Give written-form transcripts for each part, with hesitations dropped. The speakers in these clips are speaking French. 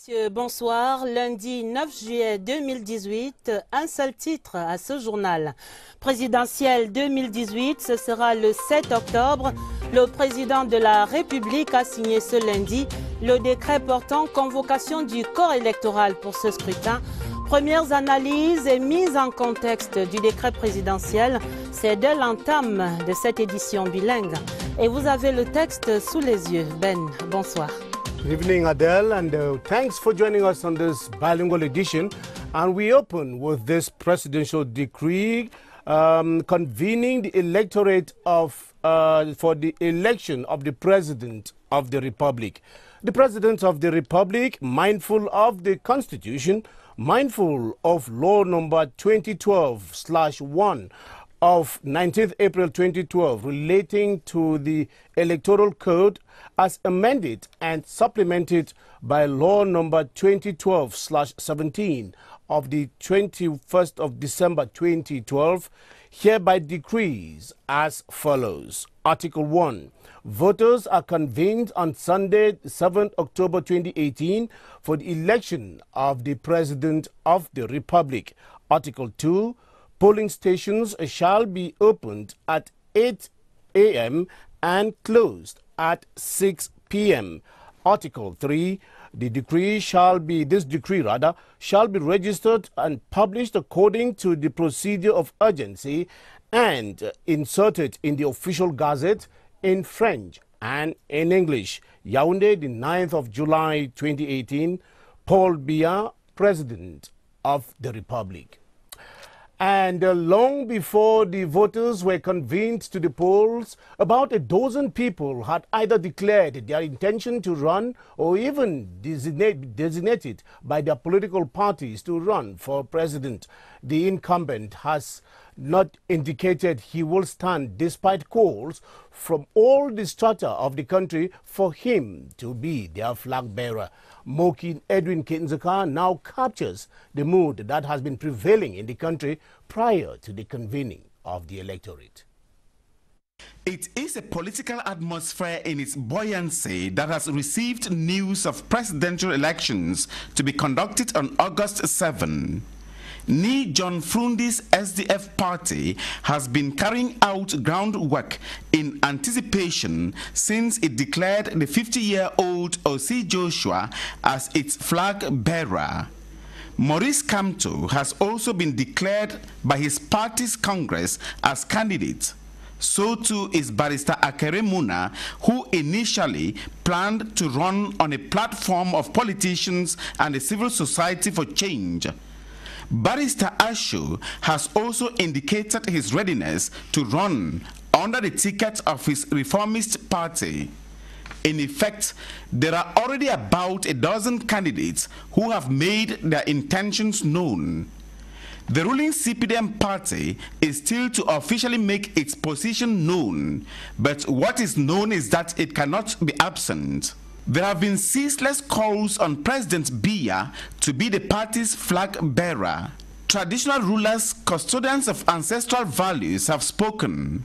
Messieurs, bonsoir. Lundi 9 juillet 2018, un seul titre à ce journal. Présidentiel 2018, ce sera le 7 octobre. Le président de la République a signé ce lundi le décret portant convocation du corps électoral pour ce scrutin. Premières analyses et mise en contexte du décret présidentiel, c'est dès l'entame de cette édition bilingue. Et vous avez le texte sous les yeux. Ben, bonsoir. Good evening, Adele, and thanks for joining us on this bilingual edition. And we open with this presidential decree convening the electorate for the election of the President of the Republic. The President of the Republic, mindful of the Constitution, mindful of law number 2012/1 of 19th April 2012 relating to the Electoral Code as amended and supplemented by law number 2012/17 of the 21st of December 2012, hereby decrees as follows. Article 1. Voters are convened on Sunday, 7th October 2018 for the election of the President of the Republic. Article 2. Polling stations shall be opened at 8 a.m. and closed at 6 p.m. Article 3. This decree shall be registered and published according to the procedure of urgency and inserted in the official gazette in French and in English. Yaoundé, the 9th of July 2018. Paul Biya, President of the Republic. And long before the voters were convened to the polls, about a dozen people had either declared their intention to run or even designated by their political parties to run for president. The incumbent has not indicated he will stand despite calls from all the strata of the country for him to be their flag bearer. Mokin Edwin Kinzaka now captures the mood that has been prevailing in the country prior to the convening of the electorate. It is a political atmosphere in its buoyancy that has received news of presidential elections to be conducted on August 7. Ni John Frundi's SDF party has been carrying out groundwork in anticipation since it declared the 50-year-old O.C. Joshua as its flag bearer. Maurice Kamto has also been declared by his party's Congress as candidate. So too is Barrister Akere Muna, who initially planned to run on a platform of politicians and the civil society for change. Barrister Ashu has also indicated his readiness to run under the ticket of his reformist party. In effect, there are already about a dozen candidates who have made their intentions known. The ruling CPDM party is still to officially make its position known, but what is known is that it cannot be absent. There have been ceaseless calls on President Biya to be the party's flag bearer. Traditional rulers, custodians of ancestral values have spoken.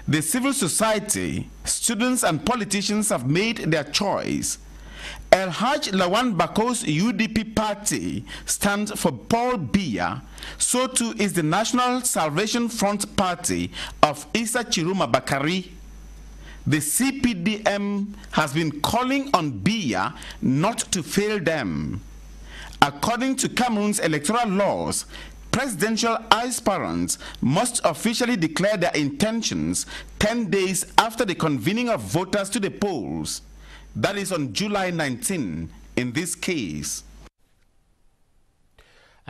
The civil society, students and politicians have made their choice. El Haj Lawan Bako's UDP party stands for Paul Biya. So too is the National Salvation Front party of Issa Chiruma Bakari. The CPDM has been calling on Biya not to fail them. According to Cameroon's electoral laws, presidential aspirants must officially declare their intentions 10 days after the convening of voters to the polls. That is on July 19 in this case.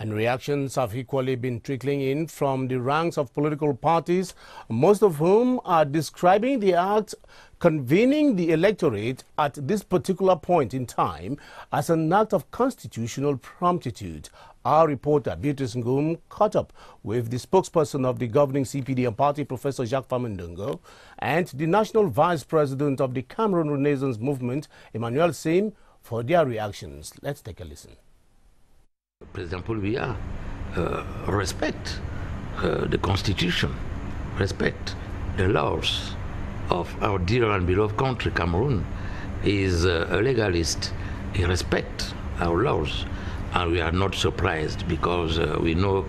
And reactions have equally been trickling in from the ranks of political parties, most of whom are describing the act convening the electorate at this particular point in time as an act of constitutional promptitude. Our reporter, Beatrice Ngum, caught up with the spokesperson of the governing CPDM party, Professor Jacques Famendongo, and the national vice president of the Cameroon Renaissance Movement, Emmanuel Sim, for their reactions. Let's take a listen. President Paul Biya respect the Constitution, respect the laws of our dear and beloved country, Cameroon. He is a legalist. He respects our laws. And we are not surprised because we know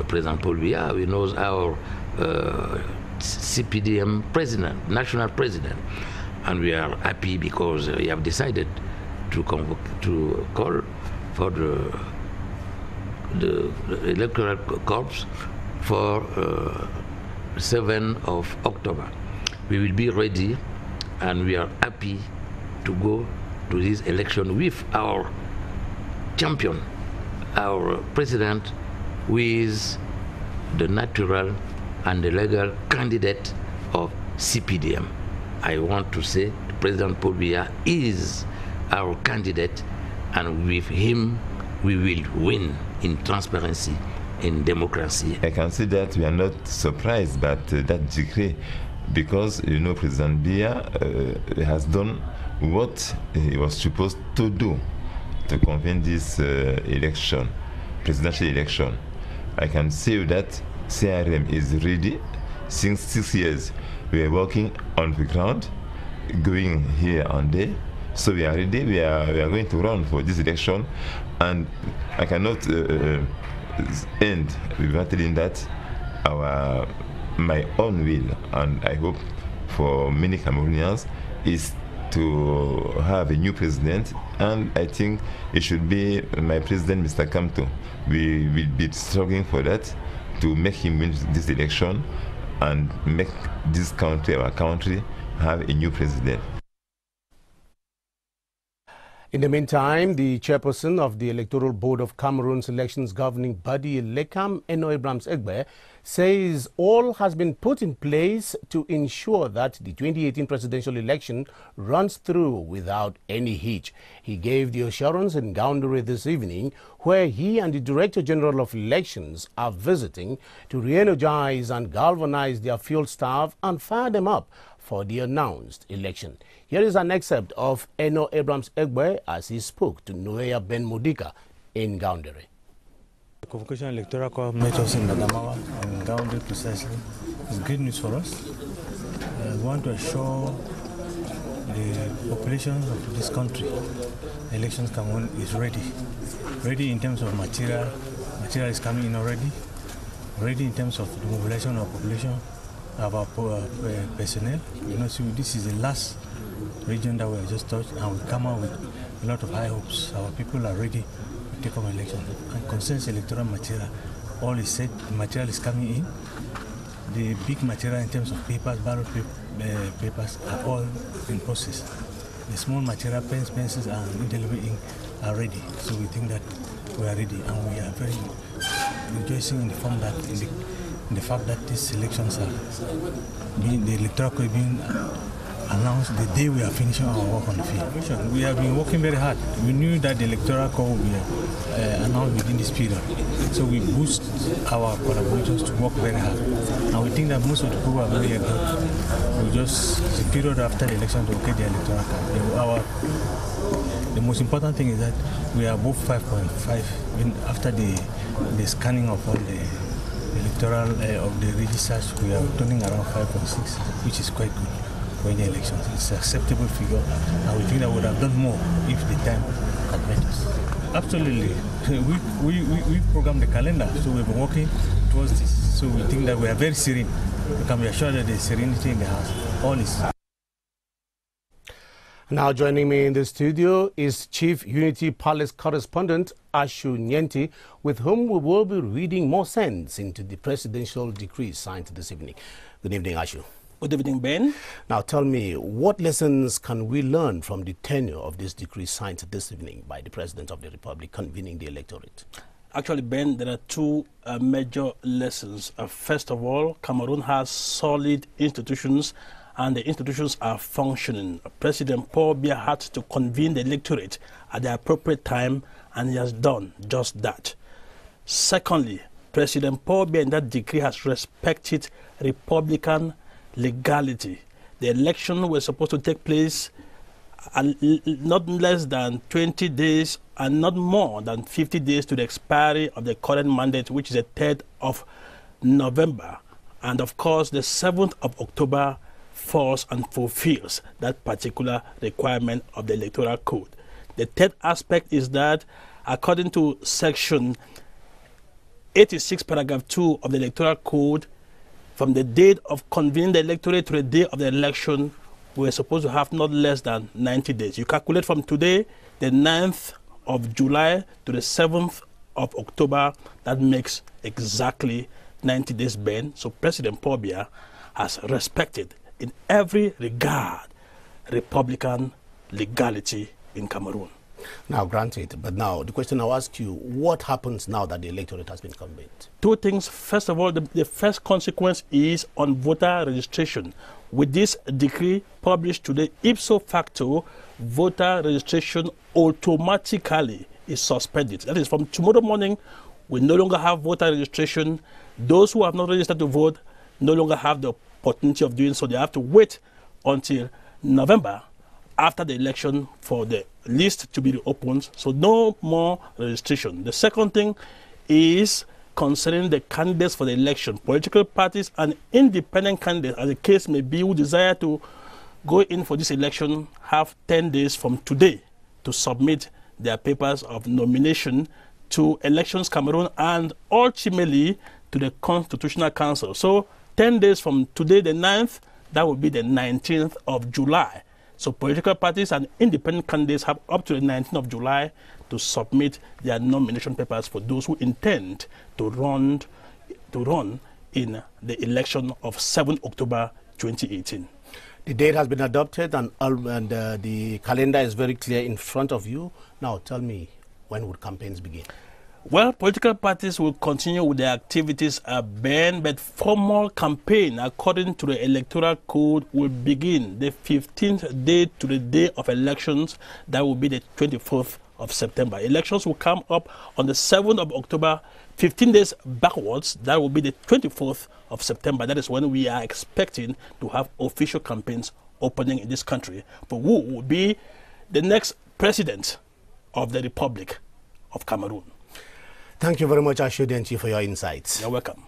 President Paul Biya, we know our CPDM president, national president. And we are happy because we have decided to call for the electoral corps for 7th of October. We will be ready, and we are happy to go to this election with our champion, our president, who is the natural and the legal candidate of CPDM. I want to say President Paul Biya is our candidate, and with him we will win in transparency, in democracy. I can see that we are not surprised by that decree, because President Biya has done what he was supposed to do to convene this presidential election. I can say that CRM is ready. Since 6 years we are working on the ground, going here and there. So we are ready. We are going to run for this election, and I cannot end without telling that my own will, and I hope for many Cameroonians, is to have a new president, and I think it should be my president, Mr. Kamto. We will be struggling for that, to make him win this election and make this country, our country, have a new president. In the meantime, the chairperson of the Electoral Board of Cameroon's elections governing body, Lekam Eno Abrams Egbe, says all has been put in place to ensure that the 2018 presidential election runs through without any hitch. He gave the assurance in Gaoundéré this evening, where he and the Director General of Elections are visiting to re-energize and galvanize their field staff and fire them up for the announced election. Here is an excerpt of Eno Abrams Egbe as he spoke to Noeya Ben Modika in Gaoundéré. The Convocation Electoral Corps met us in Adamawa and Gaoundéré precisely. It's good news for us. We want to assure the population of this country, elections Cameroon is ready. Ready in terms of material. Material is coming in already. Ready in terms of the mobilization of population, of our personnel. So this is the last region that we have just touched, and we come out with a lot of high hopes. Our people are ready to take up election. And concerns electoral material, all is set, the material is coming in. The big material in terms of papers, ballot papers are all in process. The small material, pens, pencils, and indelible ink are ready. So we think that we are ready, and we are very rejoicing in the fact that these elections are the electoral code being announced the day we are finishing our work on the field. We have been working very hard. We knew that the electoral code will be announced within this period. So we boost our collaborators to work very hard. And we think that most of the people are very good. We just, the period after the election to get the electoral code. The most important thing is that we are above 5.5 after the scanning of all the electoral of the registers. We are turning around 5.6, which is quite good for any elections. It's an acceptable figure, and we think that we would have done more if the time had met us. Absolutely. We program the calendar, so we've been working towards this. So we think that we are very serene. We can be assured that there is serenity in the house. All is. Now joining me in the studio is Chief Unity Palace correspondent Ashu Nyenti, with whom we will be reading more sense into the presidential decree signed this evening. Good evening, Ashu. Good evening, Ben. Now tell me, what lessons can we learn from the tenure of this decree signed this evening by the President of the Republic convening the electorate? Actually, Ben, there are two major lessons. First of all, Cameroon has solid institutions, and the institutions are functioning. President Paul Biya had to convene the electorate at the appropriate time, and he has done just that. Secondly, President Paul Biya in that decree has respected Republican legality. The election was supposed to take place not less than 20 days and not more than 50 days to the expiry of the current mandate, which is the 3rd of November. And of course, the 7th of October falls and fulfills that particular requirement of the electoral code. The third aspect is that according to Section 86, paragraph 2 of the Electoral Code, from the date of convening the electorate to the day of the election, we're supposed to have not less than 90 days. You calculate from today, the 9th of July to the 7th of October, that makes exactly 90 days ban. So President Paul Biya has respected in every regard Republican legality in Cameroon. Now, granted, but now the question I'll ask you, what happens now that the electorate has been convened? Two things. First of all, the first consequence is on voter registration. With this decree published today, ipso facto, voter registration automatically is suspended. That is, from tomorrow morning, we no longer have voter registration. Those who have not registered to vote no longer have the opportunity of doing so. They have to wait until November after the election for the list to be reopened. So no more registration. The second thing is concerning the candidates for the election. Political parties and independent candidates, as the case may be, who desire to go in for this election, have 10 days from today to submit their papers of nomination to Elections Cameroon and ultimately to the Constitutional Council. So 10 days from today, the 9th, that will be the 19th of July. So political parties and independent candidates have up to the 19th of July to submit their nomination papers for those who intend to run in the election of 7 October 2018. The date has been adopted and the calendar is very clear in front of you. Now tell me, when would campaigns begin? Well, political parties will continue with their activities banned, but formal campaign, according to the Electoral Code, will begin the 15th day to the day of elections. That will be the 24th of September. Elections will come up on the 7th of October, 15 days backwards. That will be the 24th of September. That is when we are expecting to have official campaigns opening in this country for who will be the next president of the Republic of Cameroon. Thank you very much, Ashodenchi, for your insights. You're welcome.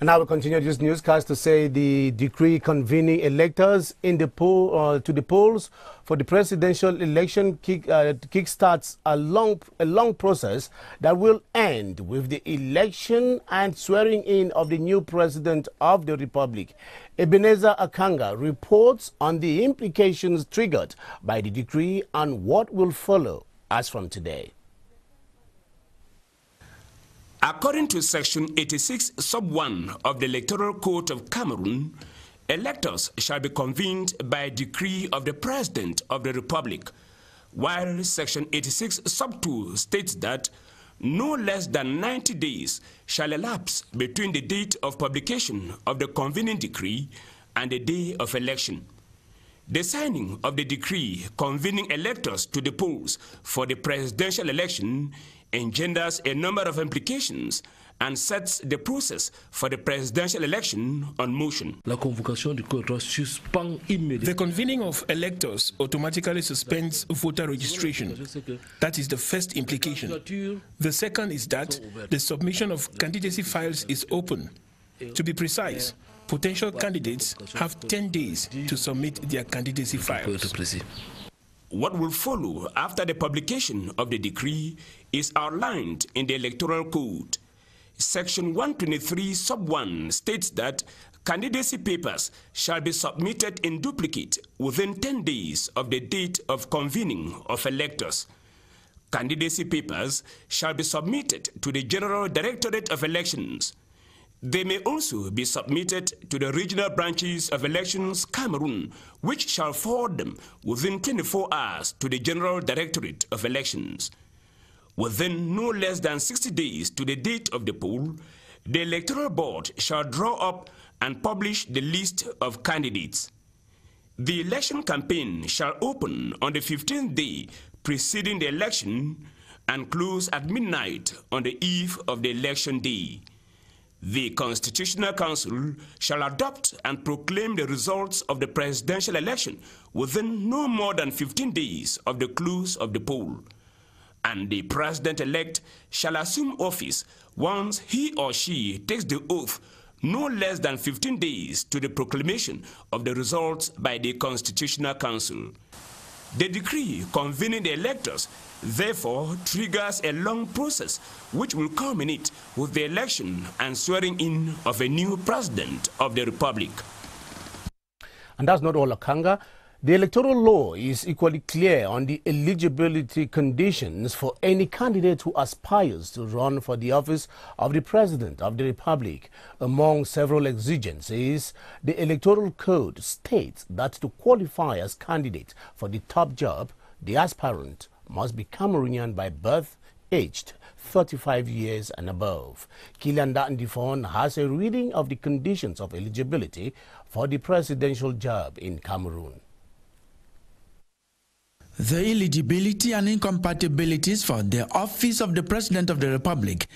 And now we continue this newscast to say the decree convening electors in the to the polls for the presidential election kickstarts a long process that will end with the election and swearing in of the new president of the Republic. Ebenezer Akanga reports on the implications triggered by the decree and what will follow as from today. According to Section 86, Sub 1 of the Electoral Code of Cameroon, electors shall be convened by decree of the President of the Republic, while Section 86, Sub 2 states that no less than 90 days shall elapse between the date of publication of the convening decree and the day of election. The signing of the decree convening electors to the polls for the presidential election engenders a number of implications and sets the process for the presidential election on motion. La convocation du code suspend immédiatement. The convening of electors automatically suspends voter registration. That is the first implication. The second is that the submission of candidacy files is open. To be precise, potential candidates have 10 days to submit their candidacy files. What will follow after the publication of the decree is outlined in the Electoral Code. Section 123 Sub 1 states that candidacy papers shall be submitted in duplicate within 10 days of the date of convening of electors. Candidacy papers shall be submitted to the General Directorate of Elections. They may also be submitted to the regional branches of Elections Cameroon, which shall forward them within 24 hours to the General Directorate of Elections. Within no less than 60 days to the date of the poll, the Electoral Board shall draw up and publish the list of candidates. The election campaign shall open on the 15th day preceding the election and close at midnight on the eve of the election day. The Constitutional Council shall adopt and proclaim the results of the presidential election within no more than 15 days of the close of the poll, and the president-elect shall assume office once he or she takes the oath no less than 15 days to the proclamation of the results by the Constitutional Council. The decree convening the electors therefore triggers a long process which will culminate with the election and swearing in of a new president of the Republic. And that's not all, Akanga. The electoral law is equally clear on the eligibility conditions for any candidate who aspires to run for the office of the President of the Republic. Among several exigencies, the Electoral Code states that to qualify as candidate for the top job, the aspirant must be Cameroonian by birth, aged 35 years and above. Kilian Ndifon has a reading of the conditions of eligibility for the presidential job in Cameroon. The eligibility and incompatibilities for the office of the President of the Republic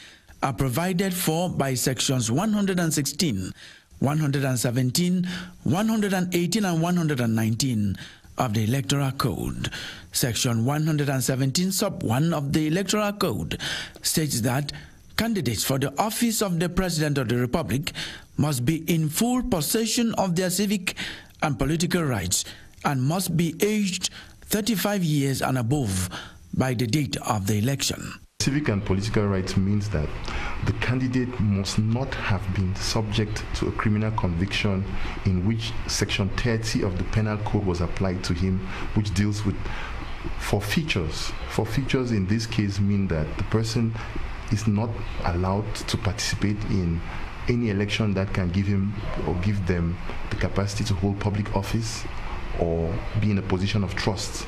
are provided for by sections 116, 117, 118 and 119 of the Electoral Code. Section 117 sub 1 of the Electoral Code states that candidates for the office of the President of the Republic must be in full possession of their civic and political rights and must be aged 35 years and above by the date of the election. Civic and political rights means that the candidate must not have been subject to a criminal conviction in which Section 30 of the Penal Code was applied to him, which deals with forfeitures. Forfeitures in this case mean that the person is not allowed to participate in any election that can give him or give them the capacity to hold public office or be in a position of trust.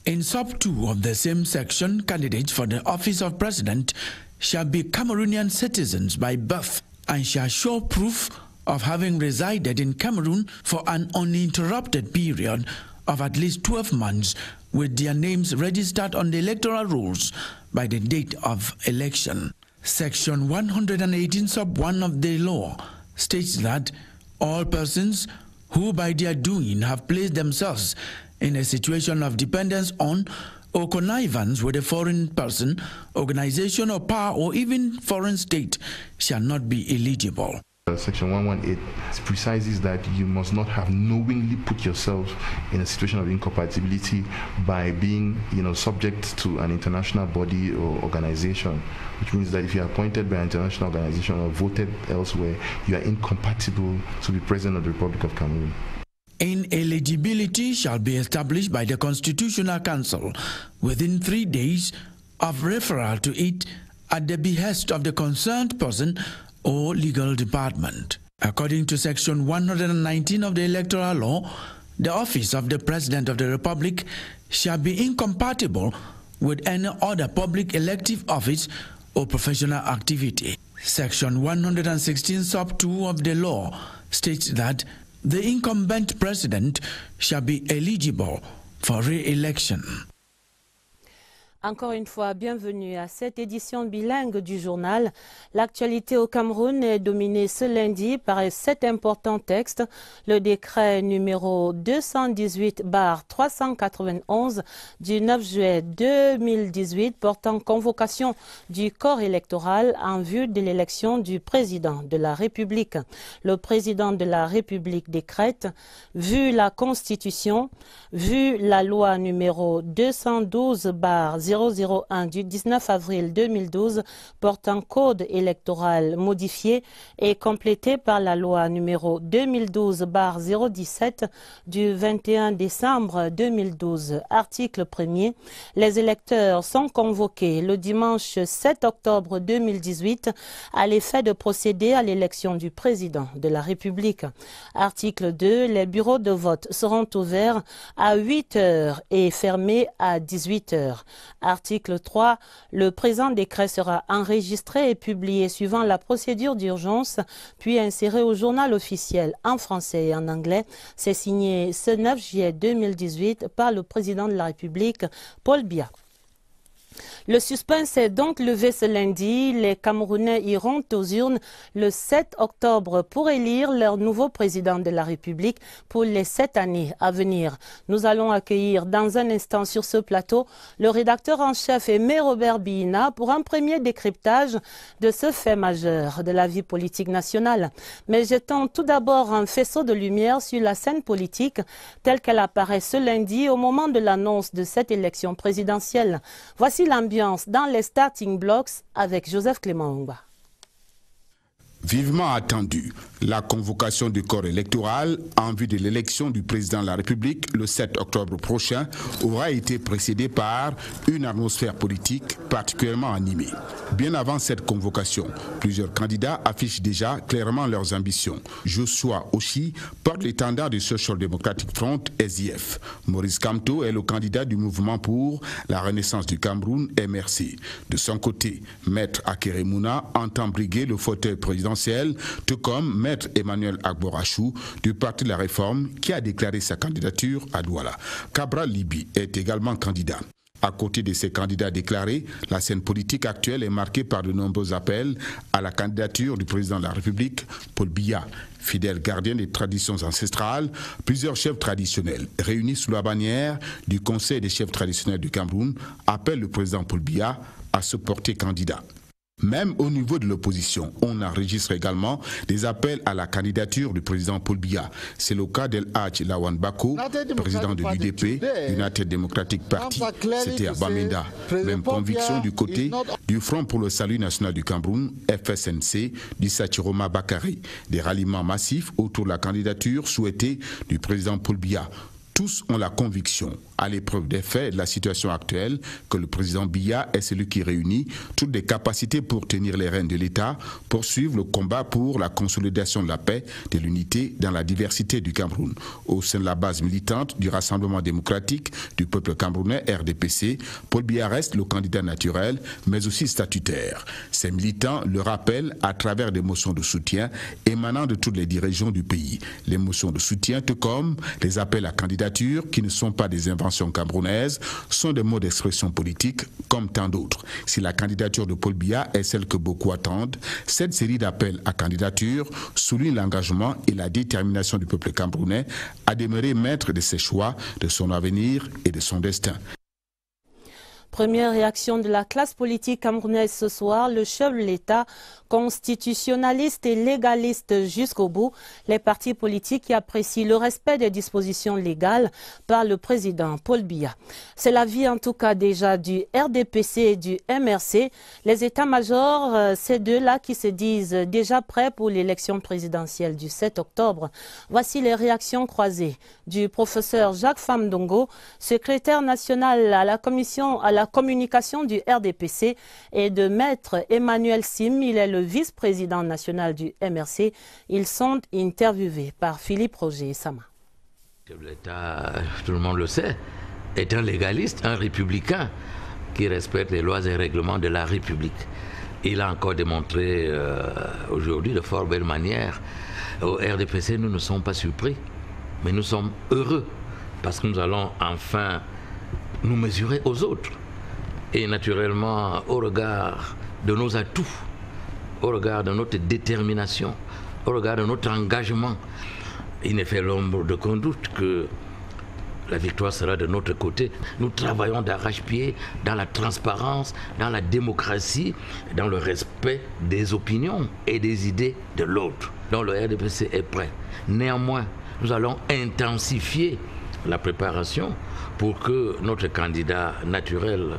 In sub 2 of the same section, candidates for the office of president shall be Cameroonian citizens by birth and shall show proof of having resided in Cameroon for an uninterrupted period of at least 12 months with their names registered on the electoral rolls by the date of election. Section 118 sub 1 of the law states that all persons who by their doing have placed themselves in a situation of dependence on or connivance with a foreign person, organization or power or even foreign state shall not be eligible. Section 118 precises that you must not have knowingly put yourself in a situation of incompatibility by being, subject to an international body or organization, which means that if you are appointed by an international organization or voted elsewhere, you are incompatible to be President of the Republic of Cameroon. Ineligibility shall be established by the Constitutional Council within 3 days of referral to it at the behest of the concerned person or legal department. According to Section 119 of the Electoral Law, the office of the President of the Republic shall be incompatible with any other public elective office or professional activity. Section 116 sub 2 of the law states that the incumbent president shall be eligible for re-election. Encore une fois, bienvenue à cette édition bilingue du journal. L'actualité au Cameroun est dominée ce lundi par 7 importants textes. Le décret numéro 218/391 du 9 juillet 2018 portant convocation du corps électoral en vue de l'élection du président de la République. Le président de la République décrète, vu la Constitution, vu la loi numéro 212/001 du 19 avril 2012 portant code électoral modifié et complété par la loi numéro 2012/017 du 21 décembre 2012. Article 1er. Les électeurs sont convoqués le dimanche 7 octobre 2018 à l'effet de procéder à l'élection du président de la République. Article 2. Les bureaux de vote seront ouverts à 8 heures et fermés à 18 heures. Article 3. Le présent décret sera enregistré et publié suivant la procédure d'urgence, puis inséré au journal officiel en français et en anglais. C'est signé ce 9 juillet 2018 par le président de la République, Paul Biya. Le suspense est donc levé ce lundi. Les Camerounais iront aux urnes le 7 octobre pour élire leur nouveau président de la République pour les 7 années à venir. Nous allons accueillir dans un instant sur ce plateau le rédacteur en chef Aimé Robert Biina pour un premier décryptage de ce fait majeur de la vie politique nationale. Mais jetons tout d'abord un faisceau de lumière sur la scène politique telle qu'elle apparaît ce lundi au moment de l'annonce de cette élection présidentielle. Voici l'ambiance dans les starting blocks avec Joseph Clément Ongba. Vivement attendu, la convocation du corps électoral en vue de l'élection du président de la République le 7 octobre prochain aura été précédée par une atmosphère politique particulièrement animée. Bien avant cette convocation, plusieurs candidats affichent déjà clairement leurs ambitions. Joshua Oshi porte l'étendard du Social Democratic Front, SDF. Maurice Kamto est le candidat du mouvement pour la renaissance du Cameroun, MRC. De son côté, Maître Akeremouna entend briguer le fauteuil présidentiel, tout comme Maître Emmanuel Agborachou du Parti de la Réforme qui a déclaré sa candidature à Douala. Cabral Libi est également candidat. À côté de ces candidats déclarés, la scène politique actuelle est marquée par de nombreux appels à la candidature du président de la République, Paul Biya. Fidèle gardien des traditions ancestrales, plusieurs chefs traditionnels réunis sous la bannière du Conseil des chefs traditionnels du Cameroun appellent le président Paul Biya à se porter candidat. Même au niveau de l'opposition, on enregistre également des appels à la candidature du président Paul Biya. C'est le cas d'El Hadj Lawan Bako, président de l'UDP, United Democratic Party. C'était à Bamenda. Même conviction du côté du Front pour le Salut National du Cameroun, FSNC, d'Issa Chiroma Bakary. Des ralliements massifs autour de la candidature souhaitée du président Paul Biya. Tous ont la conviction, à l'épreuve des faits et de la situation actuelle, que le président Biya est celui qui réunit toutes les capacités pour tenir les rênes de l'État, poursuivre le combat pour la consolidation de la paix, de l'unité dans la diversité du Cameroun. Au sein de la base militante du Rassemblement démocratique du peuple camerounais, RDPC, Paul Biya reste le candidat naturel, mais aussi statutaire. Ces militants le rappellent à travers des motions de soutien émanant de toutes les directions du pays. Les motions de soutien, tout comme les appels à candidature, qui ne sont pas des inventions camerounaises, sont des mots d'expression politique comme tant d'autres. Si la candidature de Paul Biya est celle que beaucoup attendent, cette série d'appels à candidature souligne l'engagement et la détermination du peuple camerounais à demeurer maître de ses choix, de son avenir et de son destin. Première réaction de la classe politique camerounaise ce soir, le chef de l'État, constitutionnaliste et légaliste jusqu'au bout, les partis politiques qui apprécient le respect des dispositions légales par le président Paul Biya. C'est l'avis en tout cas déjà du RDPC et du MRC, les états-majors, ces deux-là qui se disent déjà prêts pour l'élection présidentielle du 7 octobre. Voici les réactions croisées du professeur Jacques Famdongo, secrétaire national à la communication du RDPC, et de maître Emmanuel Sim, il est le vice-président national du MRC. Ils sont interviewés par Philippe Roger Sama. L'État, tout le monde le sait, est un légaliste, un républicain qui respecte les lois et règlements de la République. Il a encore démontré aujourd'hui de fort belle manière. Au RDPC, nous ne sommes pas surpris, mais nous sommes heureux parce que nous allons enfin nous mesurer aux autres. Et naturellement, au regard de nos atouts, au regard de notre détermination, au regard de notre engagement, il ne fait l'ombre d'aucun doute que la victoire sera de notre côté. Nous travaillons d'arrache-pied dans la transparence, dans la démocratie, dans le respect des opinions et des idées de l'autre. Donc le RDPC est prêt. Néanmoins, nous allons intensifier la préparation pour que notre candidat naturel,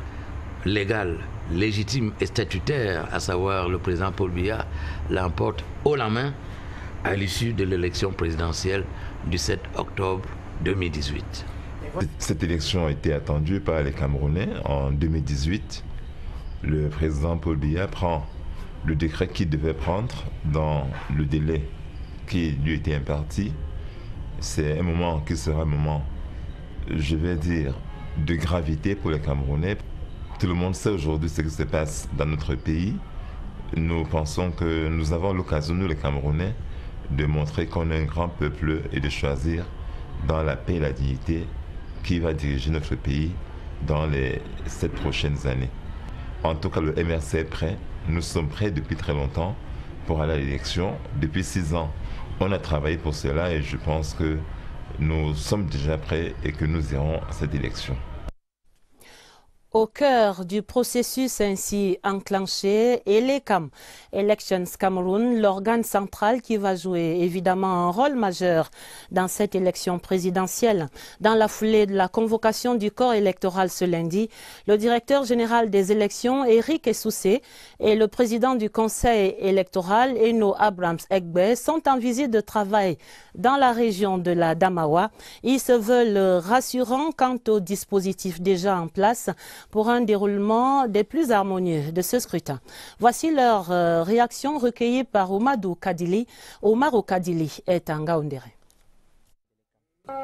légal, légitime et statutaire, à savoir le président Paul Biya, l'emporte haut la main à l'issue de l'élection présidentielle du 7 octobre 2018. Cette élection a été attendue par les Camerounais en 2018. Le président Paul Biya prend le décret qu'il devait prendre dans le délai qui lui était imparti. C'est un moment qui sera un moment, je vais dire, de gravité pour les Camerounais. Tout le monde sait aujourd'hui ce qui se passe dans notre pays. Nous pensons que nous avons l'occasion, nous les Camerounais, de montrer qu'on est un grand peuple et de choisir dans la paix et la dignité qui va diriger notre pays dans les 7 prochaines années. En tout cas, le MRC est prêt. Nous sommes prêts depuis très longtemps pour aller à l'élection. Depuis 6 ans, on a travaillé pour cela et je pense que nous sommes déjà prêts et que nous irons à cette élection. Au cœur du processus ainsi enclenché, ELECAM, Elections Cameroun, l'organe central qui va jouer évidemment un rôle majeur dans cette élection présidentielle. Dans la foulée de la convocation du corps électoral ce lundi, le directeur général des élections, Eric Essoussé, et le président du conseil électoral, Eno Abrams-Egbe, sont en visite de travail dans la région de la Damawa. Ils se veulent rassurants quant au dispositif déjà en place pour un déroulement des plus harmonieux de ce scrutin. Voici leur réaction recueillie par Oumarou Kadili. Oumarou Kadili est en Gaoundéré.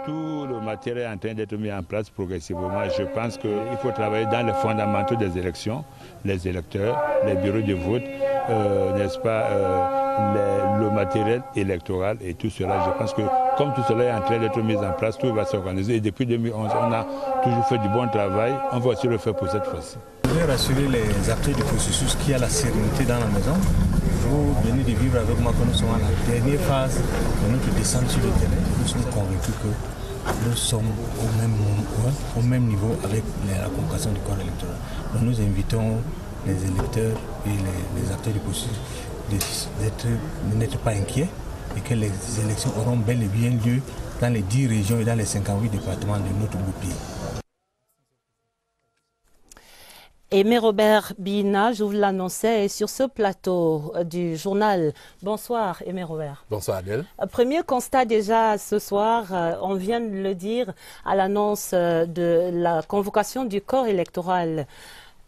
Tout le matériel est en train d'être mis en place progressivement. Je pense qu'il faut travailler dans les fondamentaux des élections, les électeurs, les bureaux de vote, n'est-ce pas, le matériel électoral et tout cela. Je pense que comme tout cela est en train d'être mis en place, tout va s'organiser. Et depuis 2011, on a toujours fait du bon travail. On va aussi le faire pour cette fois-ci. Je voudrais rassurer les acteurs du processus qu'il y a la sérénité dans la maison. Vous venez de vivre avec moi que nous sommes à la dernière phase de notre descente sur le terrain. Nous sommes convaincus que nous sommes au même niveau avec la convocation du corps électoral. Donc nous invitons les électeurs et les acteurs du processus de n'être pas inquiets et que les élections auront bel et bien lieu dans les 10 régions et dans les 58 départements de notre beau pays. Aimé Robert Bina, je vous l'annonçais, est sur ce plateau du journal. Bonsoir Aimé Robert. Bonsoir Adèle. Premier constat déjà ce soir, on vient de le dire à l'annonce de la convocation du corps électoral.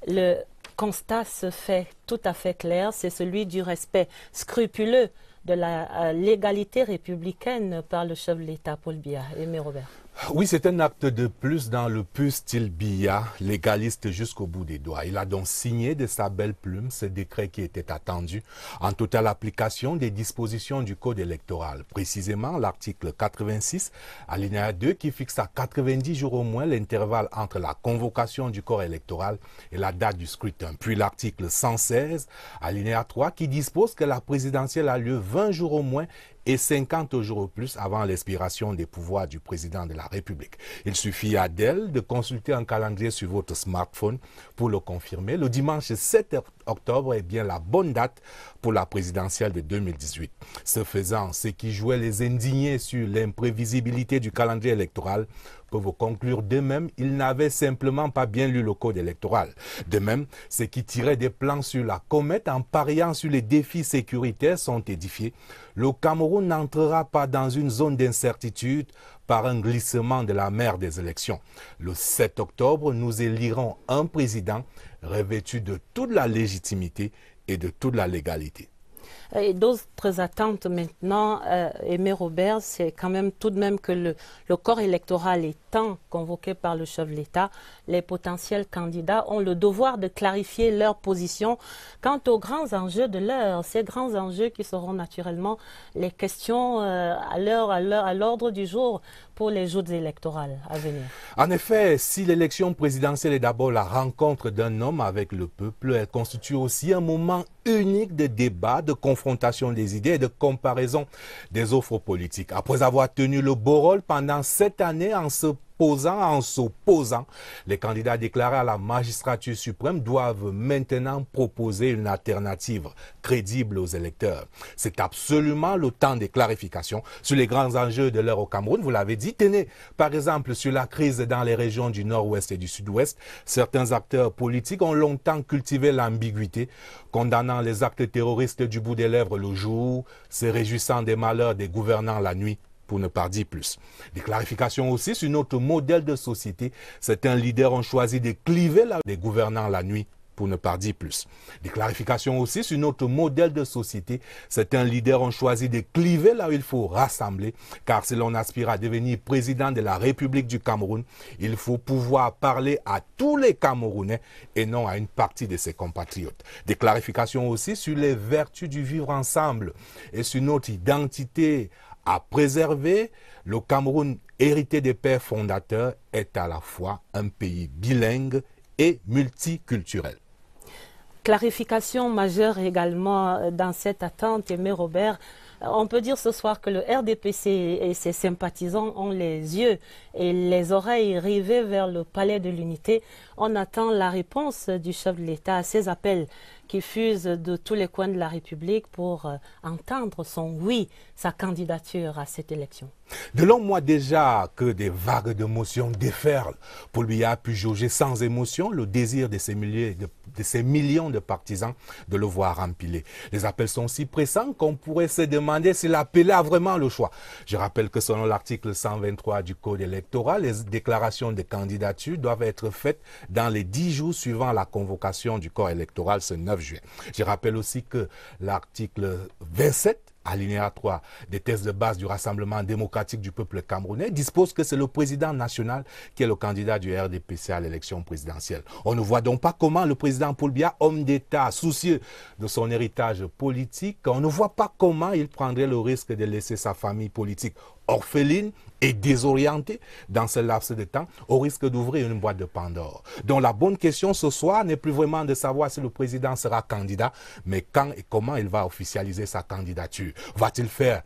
Le constat se fait tout à fait clair, c'est celui du respect scrupuleux de la légalité républicaine par le chef de l'État, Paul Biya. Aimé Robert. Oui, c'est un acte de plus dans le pur style Biya, légaliste jusqu'au bout des doigts. Il a donc signé de sa belle plume ce décret qui était attendu en totale application des dispositions du Code électoral. Précisément l'article 86, alinéa 2, qui fixe à 90 jours au moins l'intervalle entre la convocation du corps électoral et la date du scrutin. Puis l'article 116, alinéa 3, qui dispose que la présidentielle a lieu 20 jours au moins et 50 jours au plus avant l'expiration des pouvoirs du président de la République. Il suffit à Adèle de consulter un calendrier sur votre smartphone pour le confirmer. Le dimanche 7 octobre est bien la bonne date pour la présidentielle de 2018. Ce faisant, ceux qui jouaient les indignés sur l'imprévisibilité du calendrier électoral peuvent conclure d'eux-mêmes, ils n'avaient simplement pas bien lu le code électoral. De même, ceux qui tiraient des plans sur la comète en pariant sur les défis sécuritaires sont édifiés. Le Cameroun n'entrera pas dans une zone d'incertitude par un glissement de la mer des élections. Le 7 octobre, nous élirons un président revêtu de toute la légitimité et de toute la légalité. Et d'autres attentes maintenant, Aimé Robert, c'est quand même tout de même que le corps électoral étant convoqué par le chef de l'État, les potentiels candidats ont le devoir de clarifier leur position quant aux grands enjeux de l'heure. Ces grands enjeux qui seront naturellement les questions à l'ordre du jour pour les jours électorales à venir. En effet, si l'élection présidentielle est d'abord la rencontre d'un homme avec le peuple, elle constitue aussi un moment unique de débat, de confrontation des idées et de comparaison des offres politiques. Après avoir tenu le beau rôle pendant 7 années en s'opposant, les candidats déclarés à la magistrature suprême doivent maintenant proposer une alternative crédible aux électeurs. C'est absolument le temps des clarifications sur les grands enjeux de l'heure au Cameroun. Vous l'avez dit, tenez, par exemple, sur la crise dans les régions du nord-ouest et du sud-ouest, certains acteurs politiques ont longtemps cultivé l'ambiguïté, condamnant les actes terroristes du bout des lèvres le jour, se réjouissant des malheurs des gouvernants la nuit, pour ne pas dire plus. Des clarifications aussi sur notre modèle de société. Certains leaders ont choisi de cliver les gouvernants la nuit, pour ne pas dire plus. Des clarifications aussi sur notre modèle de société. Certains leaders ont choisi de cliver là où il faut rassembler, car si l'on aspire à devenir président de la République du Cameroun, il faut pouvoir parler à tous les Camerounais et non à une partie de ses compatriotes. Des clarifications aussi sur les vertus du vivre ensemble et sur notre identité à préserver. Le Cameroun, hérité des pères fondateurs, est à la fois un pays bilingue et multiculturel. Clarification majeure également dans cette attente, Aimé Robert. On peut dire ce soir que le RDPC et ses sympathisants ont les yeux et les oreilles rivées vers le palais de l'Unité. On attend la réponse du chef de l'État à ces appels qui fusent de tous les coins de la République pour entendre son oui, sa candidature à cette élection. De longs mois déjà que des vagues d'émotions déferlent, Paul Biya a pu jauger sans émotion le désir de ces millions de partisans de le voir empiler. Les appels sont si pressants qu'on pourrait se demander s'il appelait vraiment le choix. Je rappelle que selon l'article 123 du Code électoral, les déclarations de candidature doivent être faites dans les 10 jours suivant la convocation du corps électoral ce 9 juin. Je rappelle aussi que l'article 27 alinéa 3 des textes de base du Rassemblement démocratique du peuple camerounais dispose que c'est le président national qui est le candidat du RDPC à l'élection présidentielle. On ne voit donc pas comment le président Paul Biya, homme d'État soucieux de son héritage politique, on ne voit pas comment il prendrait le risque de laisser sa famille politique orpheline et désorientée dans ce laps de temps, au risque d'ouvrir une boîte de Pandore. Donc la bonne question ce soir n'est plus vraiment de savoir si le président sera candidat, mais quand et comment il va officialiser sa candidature. Va-t-il faire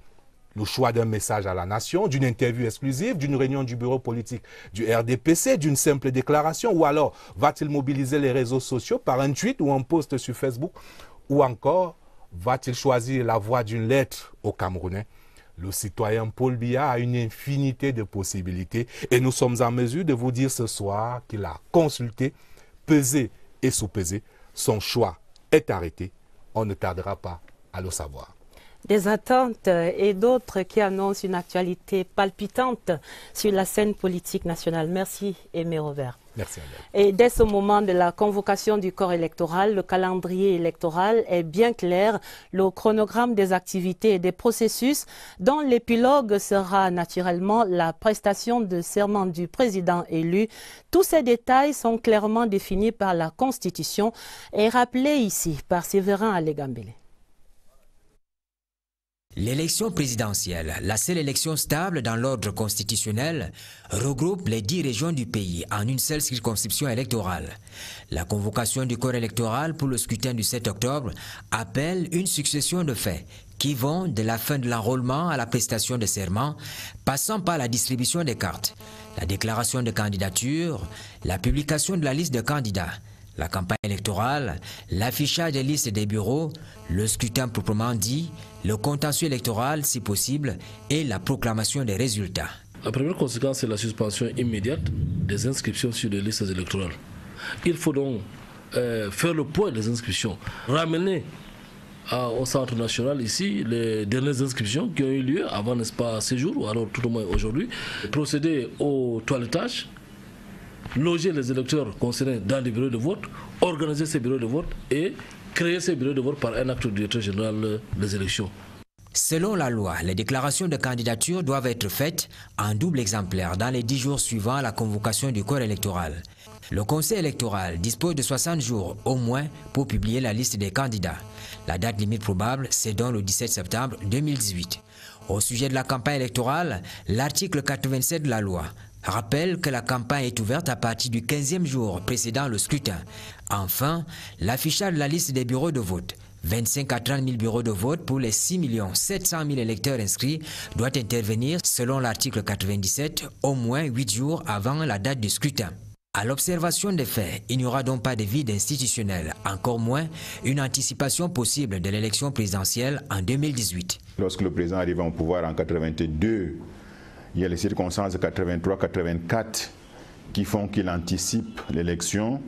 le choix d'un message à la nation, d'une interview exclusive, d'une réunion du bureau politique du RDPC, d'une simple déclaration, ou alors va-t-il mobiliser les réseaux sociaux par un tweet ou un post sur Facebook, ou encore va-t-il choisir la voie d'une lettre aux Camerounais? Le citoyen Paul Biya a une infinité de possibilités et nous sommes en mesure de vous dire ce soir qu'il a consulté, pesé et sous-pesé. Son choix est arrêté. On ne tardera pas à le savoir. Des attentes et d'autres qui annoncent une actualité palpitante sur la scène politique nationale. Merci Aimé Robert. Merci Albert. Et dès ce moment de la convocation du corps électoral, le calendrier électoral est bien clair. Le chronogramme des activités et des processus dont l'épilogue sera naturellement la prestation de serment du président élu. Tous ces détails sont clairement définis par la Constitution et rappelés ici par Séverin Alégambélé. L'élection présidentielle, la seule élection stable dans l'ordre constitutionnel, regroupe les 10 régions du pays en une seule circonscription électorale. La convocation du corps électoral pour le scrutin du 7 octobre appelle une succession de faits qui vont de la fin de l'enrôlement à la prestation de serment, passant par la distribution des cartes, la déclaration de candidature, la publication de la liste de candidats, la campagne électorale, l'affichage des listes des bureaux, le scrutin proprement dit, le contentieux électoral si possible et la proclamation des résultats. La première conséquence, c'est la suspension immédiate des inscriptions sur les listes électorales. Il faut donc faire le point des inscriptions, ramener au centre national ici les dernières inscriptions qui ont eu lieu avant, n'est-ce pas, ces jours, ou alors tout au moins aujourd'hui, procéder au toilettage, loger les électeurs concernés dans les bureaux de vote, organiser ces bureaux de vote et créer ces bureaux de vote par un acte du directeur général des élections. Selon la loi, les déclarations de candidature doivent être faites en double exemplaire dans les 10 jours suivant la convocation du corps électoral. Le Conseil électoral dispose de 60 jours au moins pour publier la liste des candidats. La date limite probable, c'est donc le 17 septembre 2018. Au sujet de la campagne électorale, l'article 87 de la loi rappelle que la campagne est ouverte à partir du 15e jour précédant le scrutin. Enfin, l'affichage de la liste des bureaux de vote, 25 à 30 000 bureaux de vote pour les 6 700 000 électeurs inscrits, doit intervenir selon l'article 97 au moins 8 jours avant la date du scrutin. À l'observation des faits, il n'y aura donc pas de vide institutionnel, encore moins une anticipation possible de l'élection présidentielle en 2018. Lorsque le président arrive au pouvoir en 82, il y a les circonstances 83-84 qui font qu'il anticipe l'élection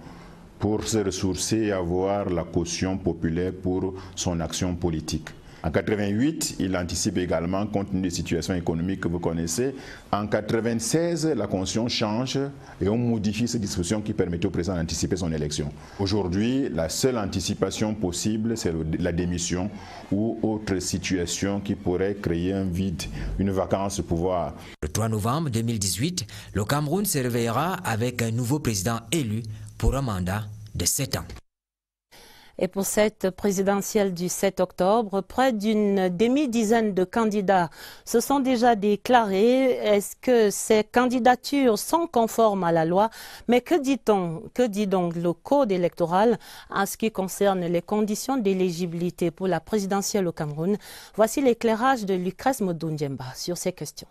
pour se ressourcer et avoir la caution populaire pour son action politique. En 88, il anticipe également, compte tenu des situations économiques que vous connaissez. En 96, la Constitution change et on modifie ces dispositions qui permettent au président d'anticiper son élection. Aujourd'hui, la seule anticipation possible, c'est la démission ou autre situation qui pourrait créer un vide, une vacance de pouvoir. Le 3 novembre 2018, le Cameroun se réveillera avec un nouveau président élu pour un mandat de 7 ans. Et pour cette présidentielle du 7 octobre, près d'une demi-dizaine de candidats se sont déjà déclarés. Est-ce que ces candidatures sont conformes à la loi? Mais que dit donc le code électoral en ce qui concerne les conditions d'éligibilité pour la présidentielle au Cameroun? Voici l'éclairage de Lucrèce Modundjemba sur ces questions.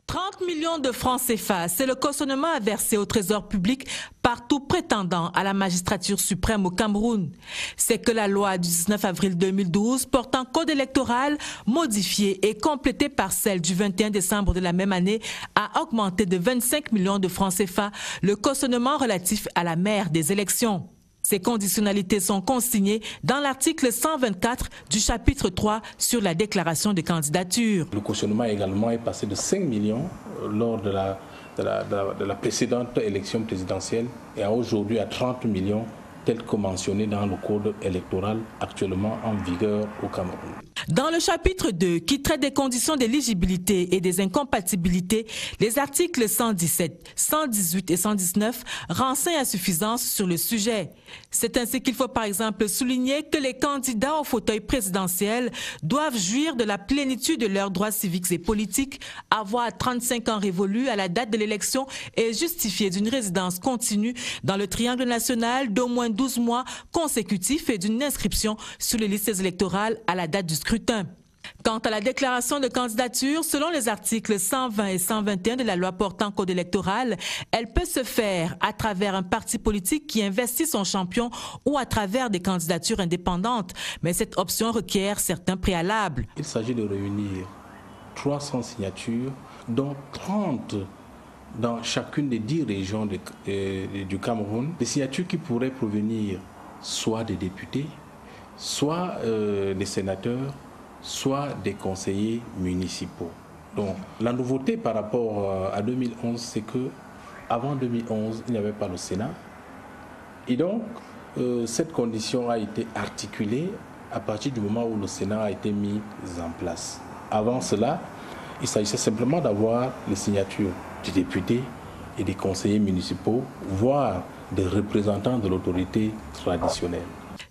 30 millions de francs CFA, c'est le cautionnement à verser au trésor public par tout prétendant à la magistrature suprême au Cameroun. C'est que la loi du 19 avril 2012 portant code électoral, modifiée et complétée par celle du 21 décembre de la même année, a augmenté de 25 millions de francs CFA le cautionnement relatif à la mère des élections. Ces conditionnalités sont consignées dans l'article 124 du chapitre 3 sur la déclaration de candidature. Le cautionnement également est passé de 5 millions lors de la précédente élection présidentielle et aujourd'hui à 30 millions tel que mentionné dans le code électoral actuellement en vigueur au Cameroun. Dans le chapitre 2, qui traite des conditions d'éligibilité et des incompatibilités, les articles 117, 118 et 119 renseignent à suffisance sur le sujet. C'est ainsi qu'il faut par exemple souligner que les candidats au fauteuil présidentiel doivent jouir de la plénitude de leurs droits civiques et politiques, avoir 35 ans révolus à la date de l'élection et justifier d'une résidence continue dans le triangle national d'au moins 12 mois consécutifs et d'une inscription sur les listes électorales à la date du scrutin. Quant à la déclaration de candidature, selon les articles 120 et 121 de la loi portant code électoral, elle peut se faire à travers un parti politique qui investit son champion ou à travers des candidatures indépendantes. Mais cette option requiert certains préalables. Il s'agit de réunir 300 signatures, dont 30 dans chacune des 10 régions du Cameroun. Des signatures qui pourraient provenir soit des députés, soit des sénateurs, soit des conseillers municipaux. Donc la nouveauté par rapport à 2011, c'est que avant 2011, il n'y avait pas le Sénat. Et donc cette condition a été articulée à partir du moment où le Sénat a été mis en place. Avant cela, il s'agissait simplement d'avoir les signatures des députés et des conseillers municipaux, voire des représentants de l'autorité traditionnelle.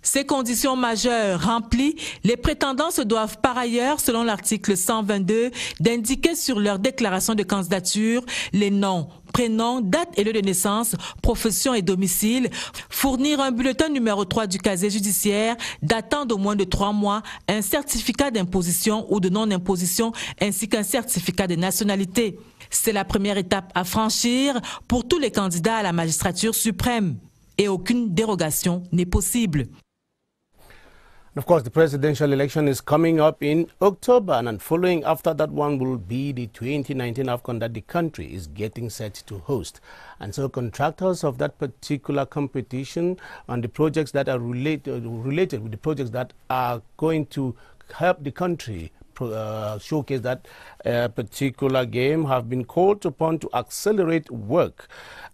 Ces conditions majeures remplies, les prétendants se doivent par ailleurs, selon l'article 122, d'indiquer sur leur déclaration de candidature les noms, prénoms, date et lieu de naissance, profession et domicile, fournir un bulletin numéro 3 du casier judiciaire datant d'au moins de 3 mois, un certificat d'imposition ou de non-imposition ainsi qu'un certificat de nationalité. C'est la première étape à franchir pour tous les candidats à la magistrature suprême et aucune dérogation n'est possible. Of course, the presidential election is coming up in October, and following after that one will be the 2019 AFCON that the country is getting set to host. And so contractors of that particular competition and the projects that are related with the projects that are going to help the country showcase that particular game have been called upon to accelerate work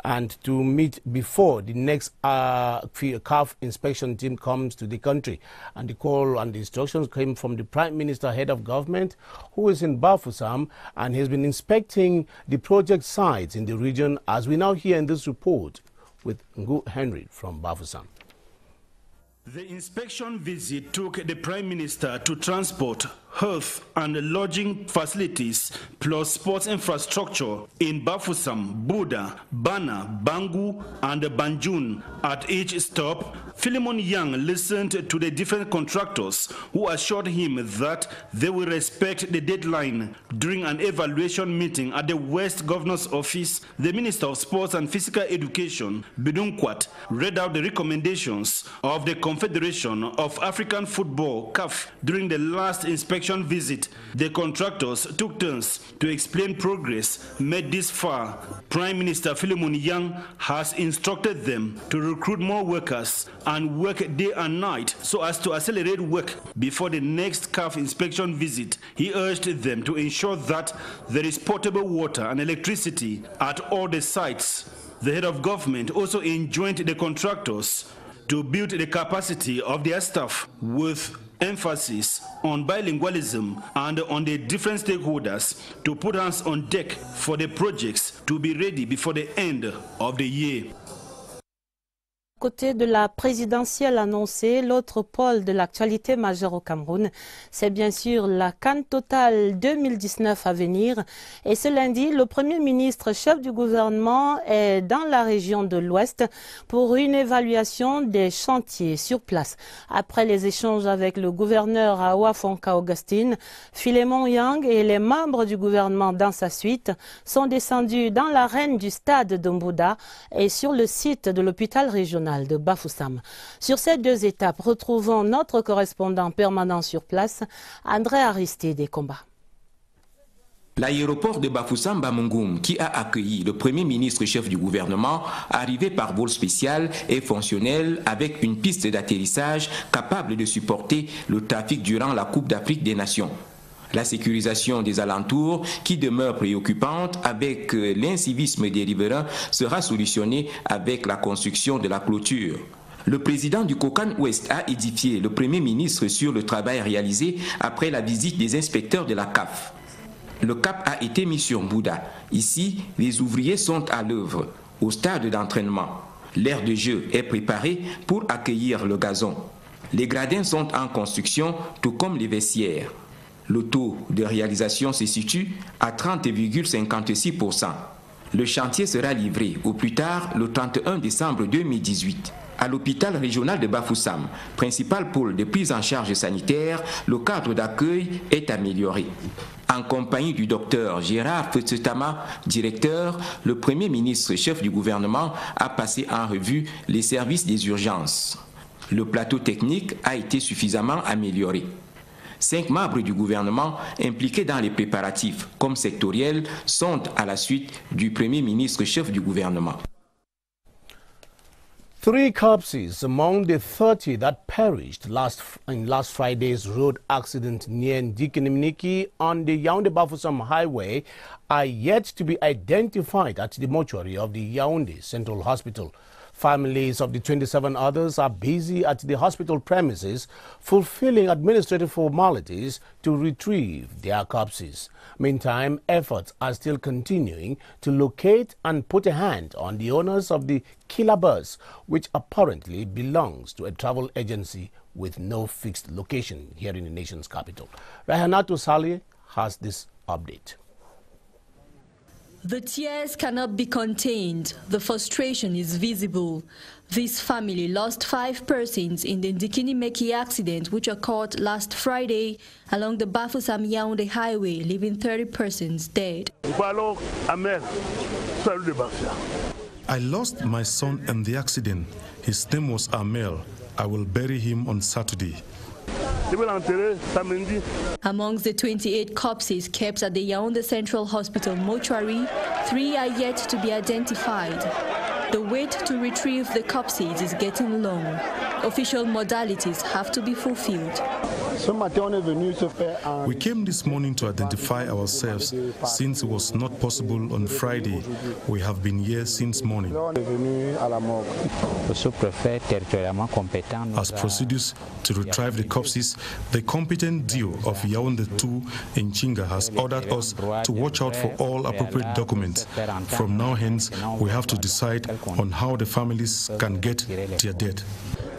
and to meet before the next CAF inspection team comes to the country. And the call and the instructions came from the Prime Minister, head of government, who is in Bafoussam, and has been inspecting the project sites in the region, as we now hear in this report with Ngu Henry from Bafoussam. The inspection visit took the Prime Minister to transport, health and lodging facilities plus sports infrastructure in Bafoussam, Buda, Bana, Bangu and Banjul. At each stop, Philemon Yang listened to the different contractors who assured him that they will respect the deadline. During an evaluation meeting at the West Governor's Office, the Minister of Sports and Physical Education, Bidunkwat, read out the recommendations of the Confederation of African Football, CAF, during the last inspection visit. The contractors took turns to explain progress made this far. Prime Minister Philemon Yang has instructed them to recruit more workers and work day and night so as to accelerate work before the next CAF inspection visit. He urged them to ensure that there is potable water and electricity at all the sites. The head of government also enjoined the contractors to build the capacity of their staff with emphasis on bilingualism and on the different stakeholders to put hands on deck for the projects to be ready before the end of the year. Côté de la présidentielle annoncée, l'autre pôle de l'actualité majeure au Cameroun, c'est bien sûr la CAN Total 2019 à venir. Et ce lundi, le Premier ministre, chef du gouvernement, est dans la région de l'Ouest pour une évaluation des chantiers sur place. Après les échanges avec le gouverneur Awa Fonka Augustine, Philémon Yang et les membres du gouvernement dans sa suite sont descendus dans l'arène du stade de Mbouda et sur le site de l'hôpital régional de Bafoussam. Sur ces deux étapes, retrouvons notre correspondant permanent sur place, André Aristide Combat. L'aéroport de Bafoussam Bamungoum, qui a accueilli le Premier ministre chef du gouvernement, arrivé par vol spécial, est fonctionnel avec une piste d'atterrissage capable de supporter le trafic durant la Coupe d'Afrique des Nations. La sécurisation des alentours, qui demeure préoccupante avec l'incivisme des riverains, sera solutionnée avec la construction de la clôture. Le président du Kokan Ouest a édifié le Premier ministre sur le travail réalisé après la visite des inspecteurs de la CAF. Le cap a été mis sur Mbouda. Ici, les ouvriers sont à l'œuvre, au stade d'entraînement. L'aire de jeu est préparée pour accueillir le gazon. Les gradins sont en construction, tout comme les vestiaires. Le taux de réalisation se situe à 30,56%. Le chantier sera livré au plus tard le 31 décembre 2018. À l'hôpital régional de Bafoussam, principal pôle de prise en charge sanitaire, le cadre d'accueil est amélioré. En compagnie du docteur Gérard Fetsetama, directeur, le Premier ministre chef du gouvernement a passé en revue les services des urgences. Le plateau technique a été suffisamment amélioré. 5 membres du gouvernement impliqués dans les préparatifs comme sectoriels sont à la suite du Premier ministre chef du gouvernement. 3 corpses among the 30 that perished in last Friday's road accident near Ndikinimniki on the Yaoundé-Bafoussam highway are yet to be identified at the mortuary of the Yaoundé Central Hospital. Families of the 27 others are busy at the hospital premises fulfilling administrative formalities to retrieve their corpses. Meantime, efforts are still continuing to locate and put a hand on the owners of the killer bus, which apparently belongs to a travel agency with no fixed location here in the nation's capital. Rehanato Saleh has this update. The tears cannot be contained. The frustration is visible. This family lost 5 persons in the Ndikinimeki accident, which occurred last Friday along the Bafoussam-Yaoundé highway, leaving 30 persons dead. I lost my son in the accident. His name was Amel. I will bury him on Saturday. Amongst the 28 corpses kept at the Yaoundé Central Hospital mortuary, 3 are yet to be identified. The wait to retrieve the corpses is getting long. Official modalities have to be fulfilled. We came this morning to identify ourselves since it was not possible on Friday. We have been here since morning. As procedures to retrieve the corpses, the competent DIO of Yaoundé 2 in Chinga has ordered us to watch out for all appropriate documents. From now hence, we have to decide on how the families can get their dead.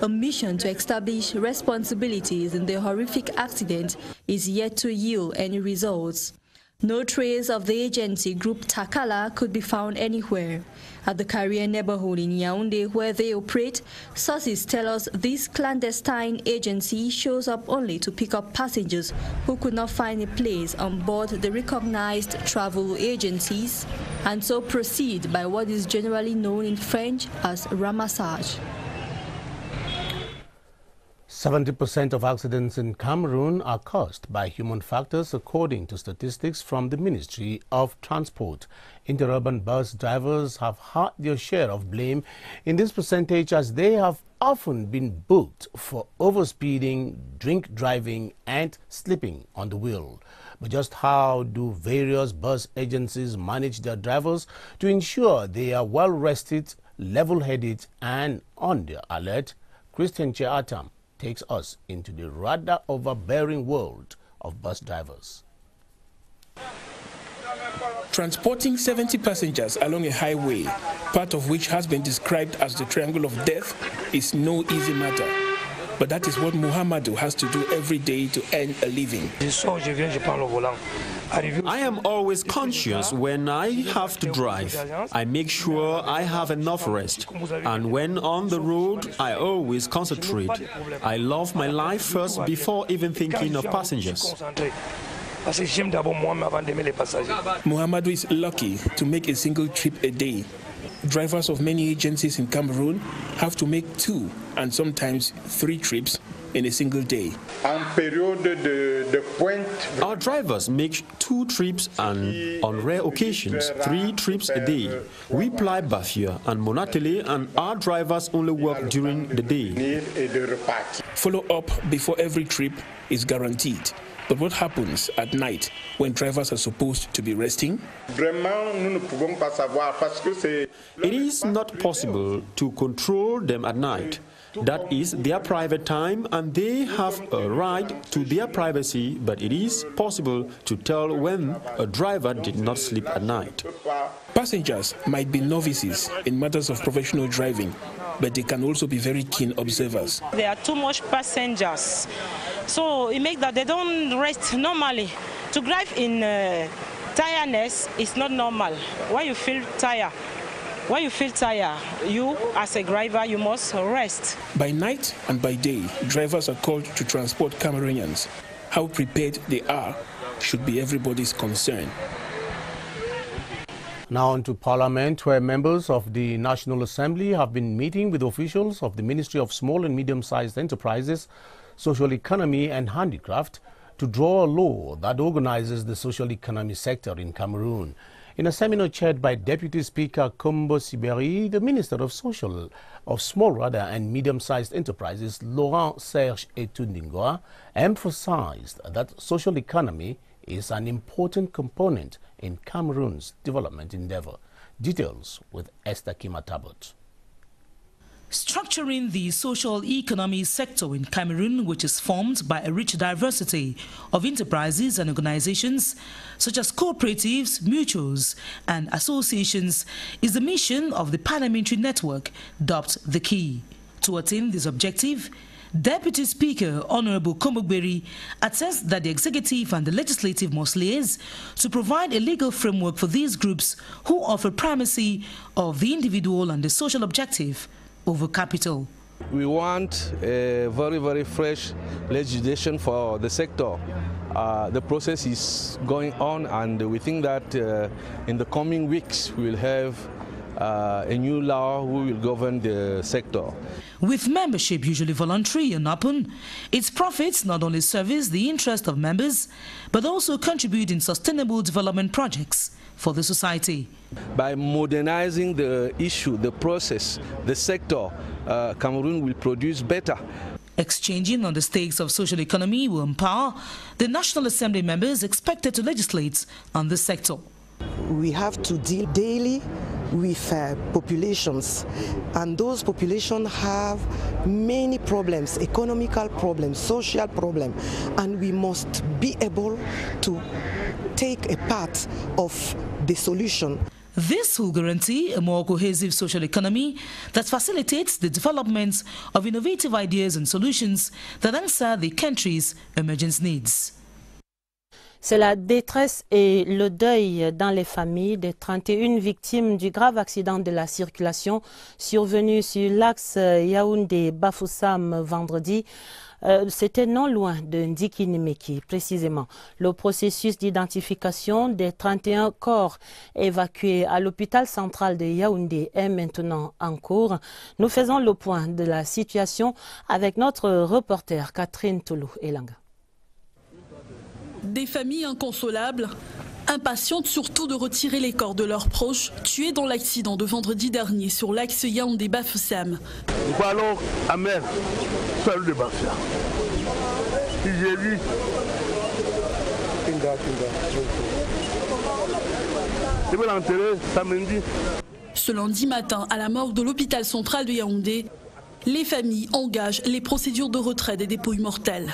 A mission to establish responsibilities in the horrific accident is yet to yield any results. No trace of the agency group Takala could be found anywhere. At the Carrier neighborhood in Yaoundé, where they operate, sources tell us this clandestine agency shows up only to pick up passengers who could not find a place on board the recognized travel agencies, and so proceed by what is generally known in French as ramassage. 70% of accidents in Cameroon are caused by human factors, according to statistics from the Ministry of Transport. Interurban bus drivers have had their share of blame in this percentage, as they have often been booked for overspeeding, drink driving and sleeping on the wheel. But just how do various bus agencies manage their drivers to ensure they are well rested, level-headed and on their alert? Christian Cheatam takes us into the rather overbearing world of bus drivers. Transporting 70 passengers along a highway, part of which has been described as the triangle of death, is no easy matter. But that is what Muhammadu has to do every day to earn a living. I am always conscious when I have to drive. I make sure I have enough rest. And when on the road, I always concentrate. I love my life first before even thinking of passengers. Muhammadu is lucky to make a single trip a day. Drivers of many agencies in Cameroon have to make 2 and sometimes 3 trips in a single day. Our drivers make 2 trips and, on rare occasions, 3 trips a day. We ply Bafia and Monatele, and our drivers only work during the day. Follow-up before every trip is guaranteed. But what happens at night when drivers are supposed to be resting? It is not possible to control them at night. That is their private time and they have a right to their privacy, but it is possible to tell when a driver did not sleep at night. Passengers might be novices in matters of professional driving, but they can also be very keen observers. There are too much passengers, so it makes that they don't rest normally. To drive in tiredness is not normal. When you feel tired, you as a driver, you must rest. By night and by day, drivers are called to transport Cameroonians. How prepared they are should be everybody's concern. Now on to Parliament, where members of the National Assembly have been meeting with officials of the Ministry of Small and Medium-Sized Enterprises, Social Economy and Handicraft to draw a law that organizes the social economy sector in Cameroon. In a seminar chaired by Deputy Speaker Kombo Siberi, the Minister of Small and Medium-Sized Enterprises, Laurent Serge Etundingwa, emphasized that social economy is an important component in Cameroon's development endeavor. Details with Esther Kimatabot. Structuring the social economy sector in Cameroon, which is formed by a rich diversity of enterprises and organizations, such as cooperatives, mutuals, and associations, is the mission of the parliamentary network, dubbed The Key. To attain this objective, Deputy Speaker Honorable Kombogberi attests that the executive and the legislative must liaise to provide a legal framework for these groups who offer primacy of the individual and the social objective over capital. We want a very, very fresh legislation for the sector. The process is going on, and we think that in the coming weeks we will have a new law who will govern the sector. With membership usually voluntary and open, its profits not only service the interest of members, but also contribute in sustainable development projects for the society. By modernizing the issue, the process, the sector, Cameroon will produce better. Exchanging on the stakes of social economy will empower the National Assembly members expected to legislate on this sector. We have to deal daily with populations, and those populations have many problems, economical problems, social problems, and we must be able to take a part of the solution. This will guarantee a more cohesive social economy that facilitates the development of innovative ideas and solutions that answer the country's emergence needs. C'est la détresse et le deuil dans les familles des 31 victimes du grave accident de la circulation survenu sur l'axe Yaoundé-Bafoussam vendredi. C'était non loin de Ndikinimeki, précisément. Le processus d'identification des 31 corps évacués à l'hôpital central de Yaoundé est maintenant en cours. Nous faisons le point de la situation avec notre reporter Catherine Toulou-Elanga. Des familles inconsolables, impatientes surtout de retirer les corps de leurs proches tués dans l'accident de vendredi dernier sur l'axe Yaoundé-Bafoussam. Ce lundi matin, à la morgue de l'hôpital central de Yaoundé, les familles engagent les procédures de retrait des dépouilles mortelles.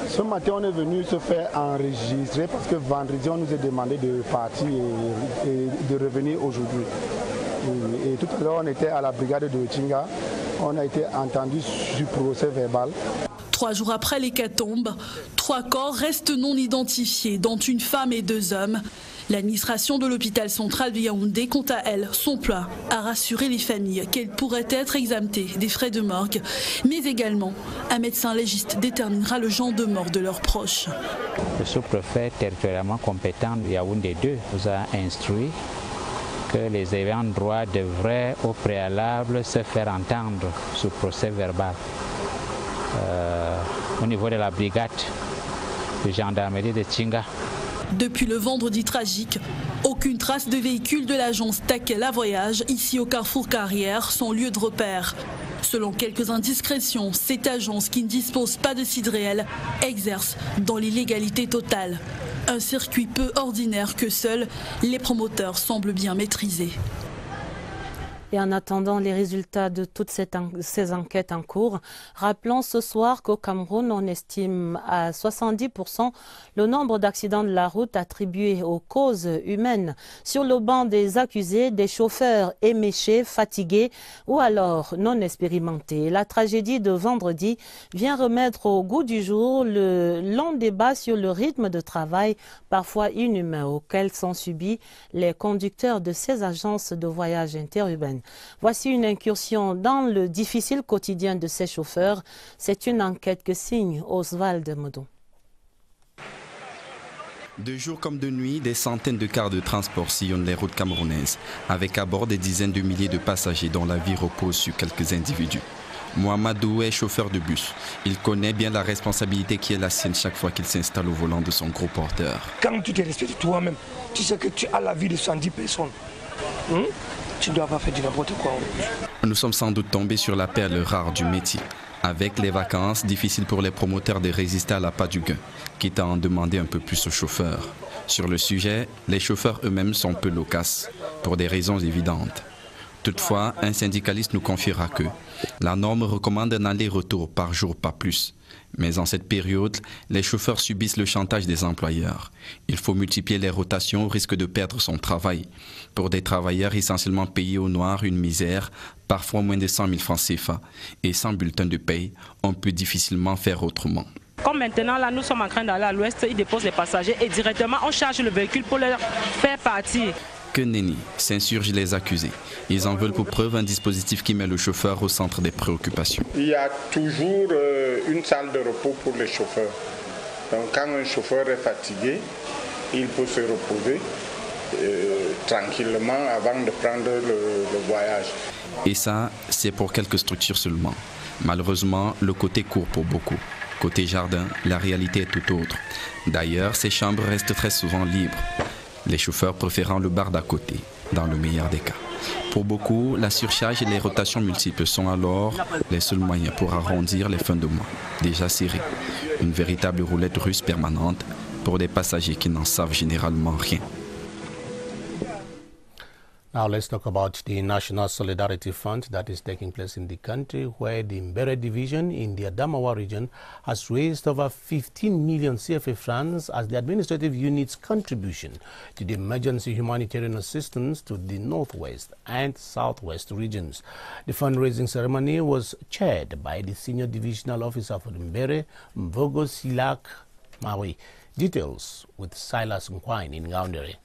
Ce matin, on est venu se faire enregistrer parce que vendredi, on nous a demandé de partir et de revenir aujourd'hui. Et tout à l'heure, on était à la brigade de Chinga. On a été entendu sur procès verbal. 3 jours après l'hécatombe, 3 corps restent non identifiés, dont une femme et 2 hommes. L'administration de l'hôpital central de Yaoundé, quant à elle, s'emploie à rassurer les familles qu'elles pourraient être exemptées des frais de morgue. Mais également, un médecin légiste déterminera le genre de mort de leurs proches. Le sous-préfet territorialement compétent de Yaoundé 2 nous a instruit que les ayants droit devraient au préalable se faire entendre sous procès verbal au niveau de la brigade de gendarmerie de Chinga. Depuis le vendredi tragique, aucune trace de véhicule de l'agence Takela Voyage ici au Carrefour Carrière, son lieu de repère. Selon quelques indiscrétions, cette agence qui ne dispose pas de site réel exerce dans l'illégalité totale. Un circuit peu ordinaire que seuls les promoteurs semblent bien maîtriser. Et en attendant les résultats de toutes ces enquêtes en cours, rappelons ce soir qu'au Cameroun, on estime à 70% le nombre d'accidents de la route attribués aux causes humaines. Sur le banc des accusés, des chauffeurs éméchés, fatigués ou alors non expérimentés. La tragédie de vendredi vient remettre au goût du jour le long débat sur le rythme de travail, parfois inhumain, auquel sont subis les conducteurs de ces agences de voyage interurbaines. Voici une incursion dans le difficile quotidien de ces chauffeurs. C'est une enquête que signe Oswald Modon. De jour comme de nuit, des centaines de cars de transport sillonnent les routes camerounaises, avec à bord des dizaines de milliers de passagers dont la vie repose sur quelques individus. Mohamedou est chauffeur de bus. Il connaît bien la responsabilité qui est la sienne chaque fois qu'il s'installe au volant de son gros porteur. Quand tu te respectes toi-même, tu sais que tu as la vie de 110 personnes. Tu ne dois pas faire du n'importe quoi. Nous sommes sans doute tombés sur la perle rare du métier. Avec les vacances, difficile pour les promoteurs de résister à l'appât du gain, quitte à en demander un peu plus aux chauffeurs. Sur le sujet, les chauffeurs eux-mêmes sont peu loquaces, pour des raisons évidentes. Toutefois, un syndicaliste nous confiera que la norme recommande un aller-retour par jour, pas plus. Mais en cette période, les chauffeurs subissent le chantage des employeurs. Il faut multiplier les rotations au risque de perdre son travail. Pour des travailleurs essentiellement payés au noir, une misère, parfois moins de 100 000 francs CFA. Et sans bulletin de paye, on peut difficilement faire autrement. Comme maintenant, là, nous sommes en train d'aller à l'ouest, ils déposent les passagers et directement, on charge le véhicule pour leur faire partir. Que nenni, s'insurgent les accusés. Ils en veulent pour preuve un dispositif qui met le chauffeur au centre des préoccupations. Il y a toujours une salle de repos pour les chauffeurs. Donc quand un chauffeur est fatigué, il peut se reposer tranquillement avant de prendre le voyage. Et ça, c'est pour quelques structures seulement. Malheureusement, le côté court pour beaucoup. Côté jardin, la réalité est tout autre. D'ailleurs, ces chambres restent très souvent libres. Les chauffeurs préférant le bar d'à côté, dans le meilleur des cas. Pour beaucoup, la surcharge et les rotations multiples sont alors les seuls moyens pour arrondir les fins de mois, déjà serrées. Une véritable roulette russe permanente pour des passagers qui n'en savent généralement rien. Now let's talk about the National Solidarity Fund that is taking place in the country, where the Mbere division in the Adamawa region has raised over 15 million CFA francs as the administrative unit's contribution to the emergency humanitarian assistance to the Northwest and Southwest regions. The fundraising ceremony was chaired by the Senior Divisional Officer for the Mbere, Mvogo Silak Maui. Details with Silas Nkwine in Ngaoundere.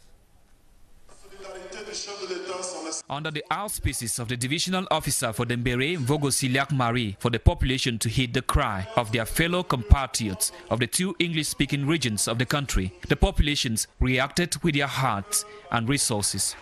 Under the auspices of the divisional officer for the Mbere, Mvogo Silak Marie, for the population to heed the cry of their fellow compatriots of the 2 English-speaking regions of the country, the populations reacted with their hearts and resources.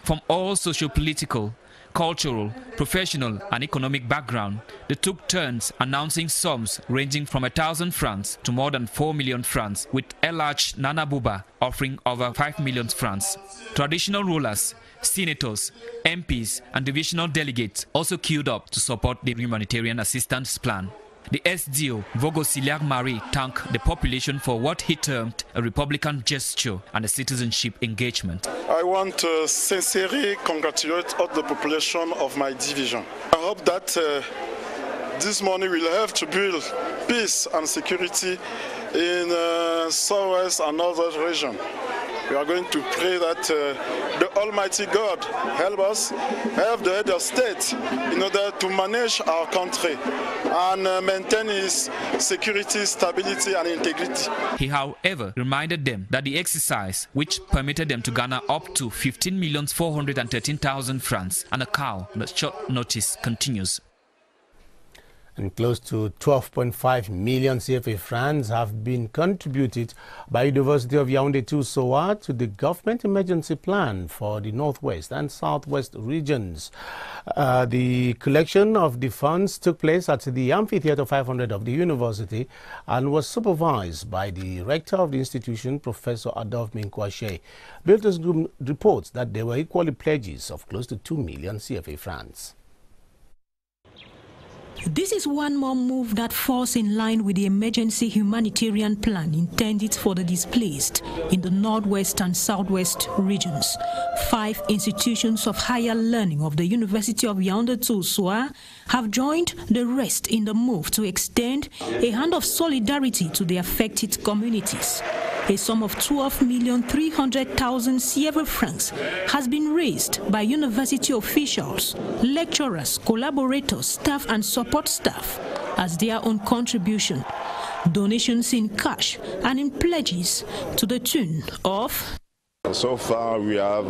From all socio-political, cultural, professional and economic background, they took turns announcing sums ranging from 1,000 francs to more than 4 million francs, with Elach Nana Buba offering over 5 million francs. Traditional rulers, senators, MPs and divisional delegates also queued up to support the humanitarian assistance plan. The SDO, Mvogo Silak Marie, thanked the population for what he termed a Republican gesture and a citizenship engagement. I want to sincerely congratulate all the population of my division. I hope that this money will help to build peace and security in Southwest and Northwest region. We are going to pray that the Almighty God help us, help the head of state in order to manage our country and maintain its security, stability and integrity. He, however, reminded them that the exercise, which permitted them to garner up to 15,413,000 francs and a cow on short notice, continues. And close to 12.5 million CFA francs have been contributed by University of Yaoundé to SOA to the government emergency plan for the Northwest and Southwest regions. The collection of the funds took place at the Amphitheatre 500 of the university and was supervised by the rector of the institution, Professor Adolphe Minkwashe. Builders Group reports that there were equally pledges of close to 2 million CFA francs. This is one more move that falls in line with the emergency humanitarian plan intended for the displaced in the Northwest and Southwest regions. 5 institutions of higher learning of the University of Yaoundé to SOA have joined the rest in the move to extend a hand of solidarity to the affected communities. A sum of 12,300,000 CFA francs has been raised by university officials, lecturers, collaborators, staff and support staff as their own contribution. Donations in cash and in pledges to the tune of... So far we have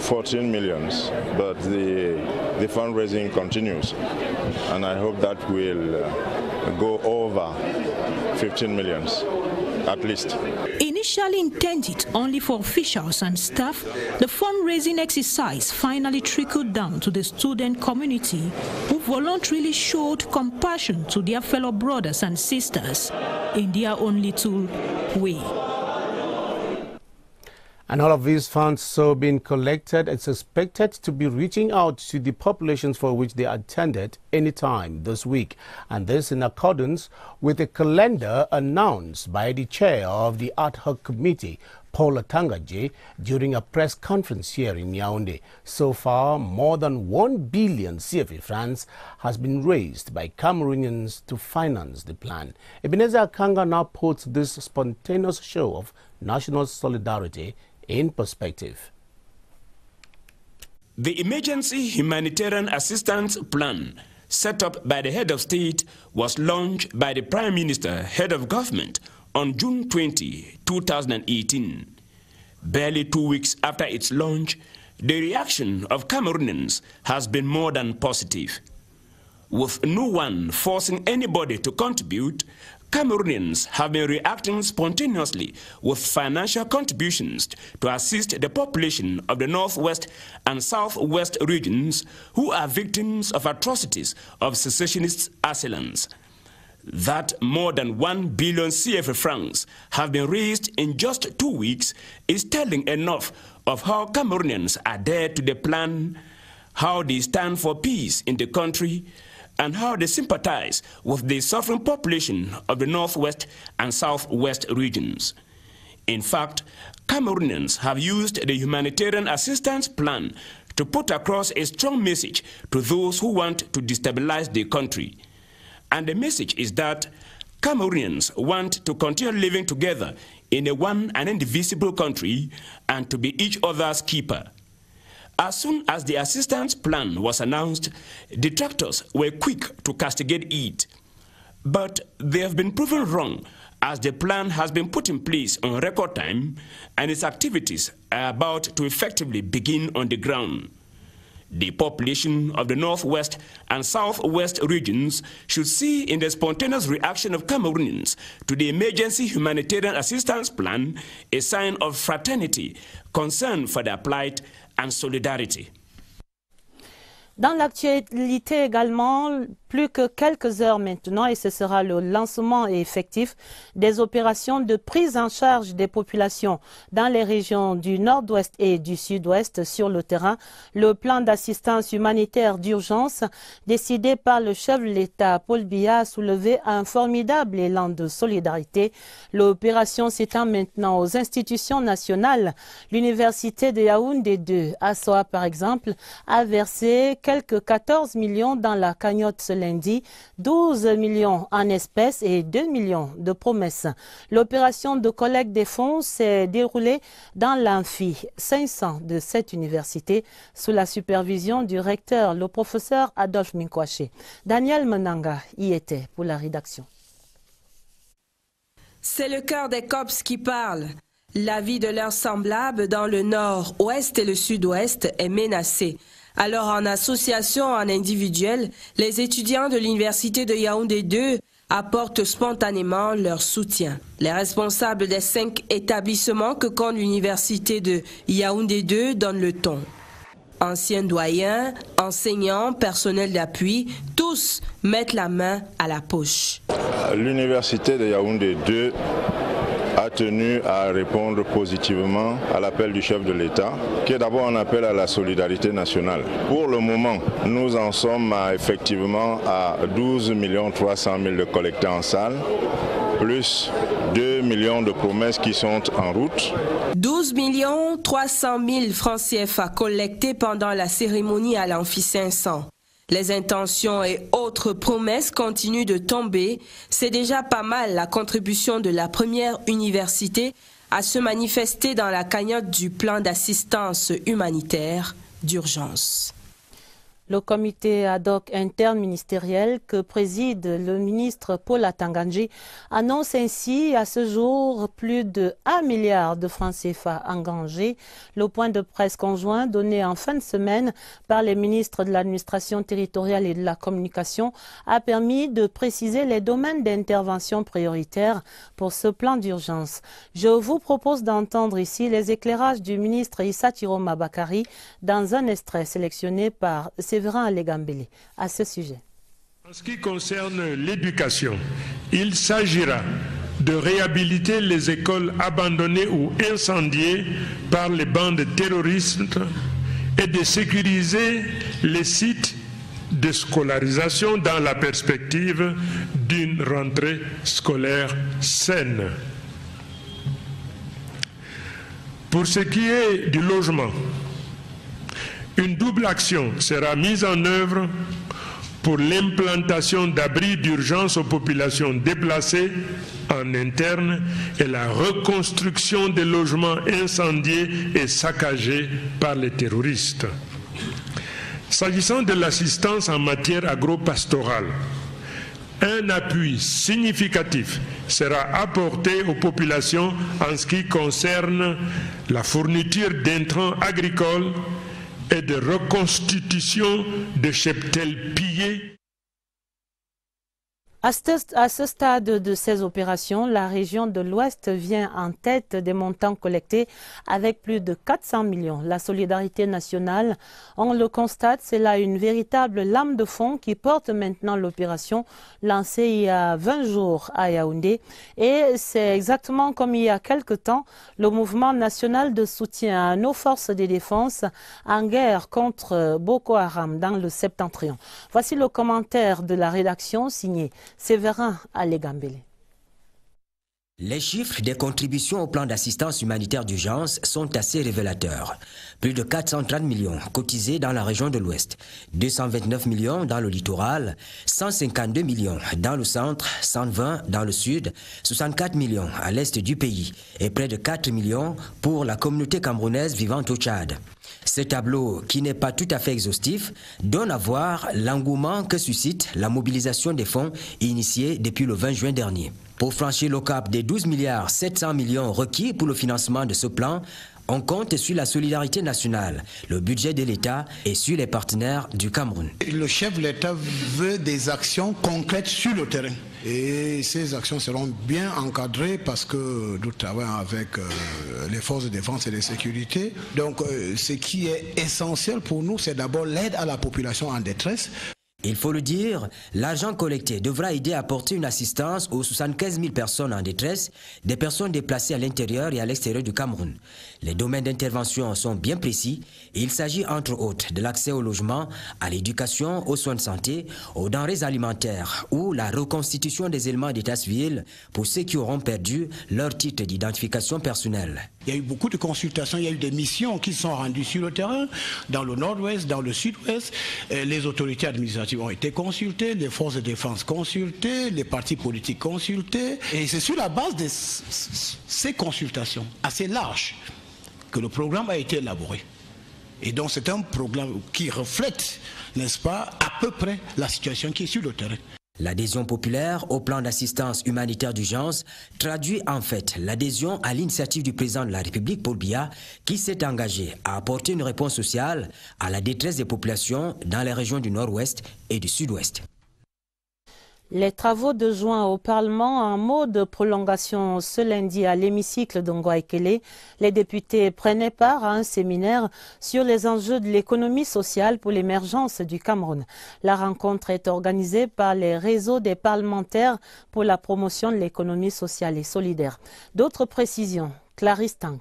14 millions, but the fundraising continues, and I hope that will go over 15 millions. At least. Initially intended only for officials and staff, the fundraising exercise finally trickled down to the student community who voluntarily showed compassion to their fellow brothers and sisters in their own little way. And all of these funds so being collected, it's expected to be reaching out to the populations for which they attended anytime this week. And this in accordance with a calendar announced by the chair of the ad hoc committee, Paula Tangaje, during a press conference here in Yaoundé. So far, more than 1 billion CFA francs has been raised by Cameroonians to finance the plan. Ebenezer Akanga now puts this spontaneous show of national solidarity in perspective. The Emergency Humanitarian Assistance Plan set up by the head of state was launched by the Prime Minister, head of government, on June 20, 2018. Barely 2 weeks after its launch, the reaction of Cameroonians has been more than positive. With no one forcing anybody to contribute, Cameroonians have been reacting spontaneously with financial contributions to assist the population of the Northwest and Southwest regions who are victims of atrocities of secessionist assailants. That more than 1 billion CFA francs have been raised in just 2 weeks is telling enough of how Cameroonians adhere to the plan, how they stand for peace in the country, and how they sympathize with the suffering population of the Northwest and Southwest regions. In fact, Cameroonians have used the humanitarian assistance plan to put across a strong message to those who want to destabilize the country. And the message is that Cameroonians want to continue living together in a one and indivisible country and to be each other's keeper. As soon as the assistance plan was announced, detractors were quick to castigate it. But they have been proven wrong, as the plan has been put in place on record time and its activities are about to effectively begin on the ground. The population of the Northwest and Southwest regions should see in the spontaneous reaction of Cameroonians to the emergency humanitarian assistance plan a sign of fraternity, concern for their plight, and solidarity. Dans l'actualité également, plus que quelques heures maintenant, et ce sera le lancement effectif des opérations de prise en charge des populations dans les régions du Nord-Ouest et du Sud-Ouest sur le terrain. Le plan d'assistance humanitaire d'urgence décidé par le chef de l'État, Paul Biya, a soulevé un formidable élan de solidarité. L'opération s'étend maintenant aux institutions nationales. L'Université de Yaoundé 2, à SOA par exemple, a versé quelques 14 millions dans la cagnotte lundi 12 millions en espèces et 2 millions de promesses. L'opération de collecte des fonds s'est déroulée dans l'amphi 500 de cette université sous la supervision du recteur, le professeur Adolphe Minkwaché. Daniel Menanga y était pour la rédaction. C'est le cœur des COPS qui parle. La vie de leurs semblables dans le nord-ouest et le sud-ouest est menacée. Alors en association, en individuel, les étudiants de l'université de Yaoundé 2 apportent spontanément leur soutien. Les responsables des 5 établissements que compte l'université de Yaoundé 2 donnent le ton. Anciens doyens, enseignants, personnel d'appui, tous mettent la main à la poche. L'université de Yaoundé 2 a tenu à répondre positivement à l'appel du chef de l'État, qui est d'abord un appel à la solidarité nationale. Pour le moment, nous en sommes effectivement à 12 300 000 de collectés en salle, plus 2 millions de promesses qui sont en route. 12 300 000 francs CFA collectés pendant la cérémonie à l'amphi 500. Les intentions et autres promesses continuent de tomber. C'est déjà pas mal la contribution de la première université à se manifester dans la cagnotte du plan d'assistance humanitaire d'urgence. Le comité ad hoc interministériel que préside le ministre Paul Atangandji annonce ainsi à ce jour plus de 1 milliard de francs CFA engagés. Le point de presse conjoint donné en fin de semaine par les ministres de l'administration territoriale et de la communication a permis de préciser les domaines d'intervention prioritaires pour ce plan d'urgence. Je vous propose d'entendre ici les éclairages du ministre Issa Chiroma Bakari dans un extrait sélectionné par Séverin Alégambélé à ce sujet. En ce qui concerne l'éducation, il s'agira de réhabiliter les écoles abandonnées ou incendiées par les bandes terroristes et de sécuriser les sites de scolarisation dans la perspective d'une rentrée scolaire saine. Pour ce qui est du logement, une double action sera mise en œuvre pour l'implantation d'abris d'urgence aux populations déplacées en interne et la reconstruction des logements incendiés et saccagés par les terroristes. S'agissant de l'assistance en matière agro-pastorale, un appui significatif sera apporté aux populations en ce qui concerne la fourniture d'intrants agricoles et de reconstitution de cheptels pillés. À ce stade de ces opérations, la région de l'Ouest vient en tête des montants collectés avec plus de 400 millions. La solidarité nationale, on le constate, c'est là une véritable lame de fond qui porte maintenant l'opération lancée il y a 20 jours à Yaoundé. Et c'est exactement comme il y a quelque temps, le mouvement national de soutien à nos forces de défense en guerre contre Boko Haram dans le septentrion. Voici le commentaire de la rédaction signé Séverin Alégambélé. Les chiffres des contributions au plan d'assistance humanitaire d'urgence sont assez révélateurs. Plus de 430 millions cotisés dans la région de l'Ouest, 229 millions dans le littoral, 152 millions dans le centre, 120 dans le sud, 64 millions à l'est du pays et près de 4 millions pour la communauté camerounaise vivant au Tchad. Ce tableau, qui n'est pas tout à fait exhaustif, donne à voir l'engouement que suscite la mobilisation des fonds initiée depuis le 20 juin dernier. Pour franchir le cap des 12 milliards 700 millions requis pour le financement de ce plan, on compte sur la solidarité nationale, le budget de l'État et sur les partenaires du Cameroun. Le chef de l'État veut des actions concrètes sur le terrain. Et ces actions seront bien encadrées parce que nous travaillons avec les forces de défense et de sécurité. Donc ce qui est essentiel pour nous, c'est d'abord l'aide à la population en détresse. Il faut le dire, l'argent collecté devra aider à apporter une assistance aux 75 000 personnes en détresse, des personnes déplacées à l'intérieur et à l'extérieur du Cameroun. Les domaines d'intervention sont bien précis et il s'agit entre autres de l'accès au logement, à l'éducation, aux soins de santé, aux denrées alimentaires ou la reconstitution des éléments d'état civil pour ceux qui auront perdu leur titre d'identification personnelle. Il y a eu beaucoup de consultations, il y a eu des missions qui sont rendues sur le terrain, dans le nord-ouest, dans le sud-ouest. Les autorités administratives coopératives ont été consultées, les forces de défense consultées, les partis politiques consultés. Et c'est sur la base de ces consultations assez larges que le programme a été élaboré. Et donc c'est un programme qui reflète, n'est-ce pas, à peu près la situation qui est sur le terrain. L'adhésion populaire au plan d'assistance humanitaire d'urgence traduit en fait l'adhésion à l'initiative du président de la République, Paul Biya, qui s'est engagé à apporter une réponse sociale à la détresse des populations dans les régions du Nord-Ouest et du Sud-Ouest. Les travaux de juin au Parlement en mode prolongation ce lundi à l'hémicycle d'Ongwaikele. Les députés prenaient part à un séminaire sur les enjeux de l'économie sociale pour l'émergence du Cameroun. La rencontre est organisée par les réseaux des parlementaires pour la promotion de l'économie sociale et solidaire. D'autres précisions, Clarisse Tang.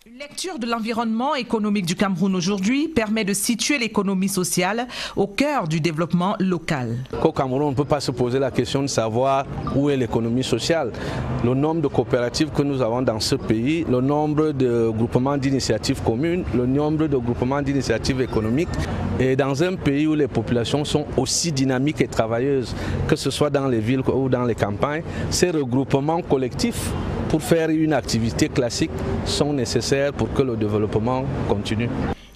Une lecture de l'environnement économique du Cameroun aujourd'hui permet de situer l'économie sociale au cœur du développement local. Au Cameroun, on ne peut pas se poser la question de savoir où est l'économie sociale. Le nombre de coopératives que nous avons dans ce pays, le nombre de groupements d'initiatives communes, le nombre de groupements d'initiatives économiques. Et dans un pays où les populations sont aussi dynamiques et travailleuses, que ce soit dans les villes ou dans les campagnes, ces regroupements collectifs pour faire une activité classique sont nécessaires pour que le développement continue.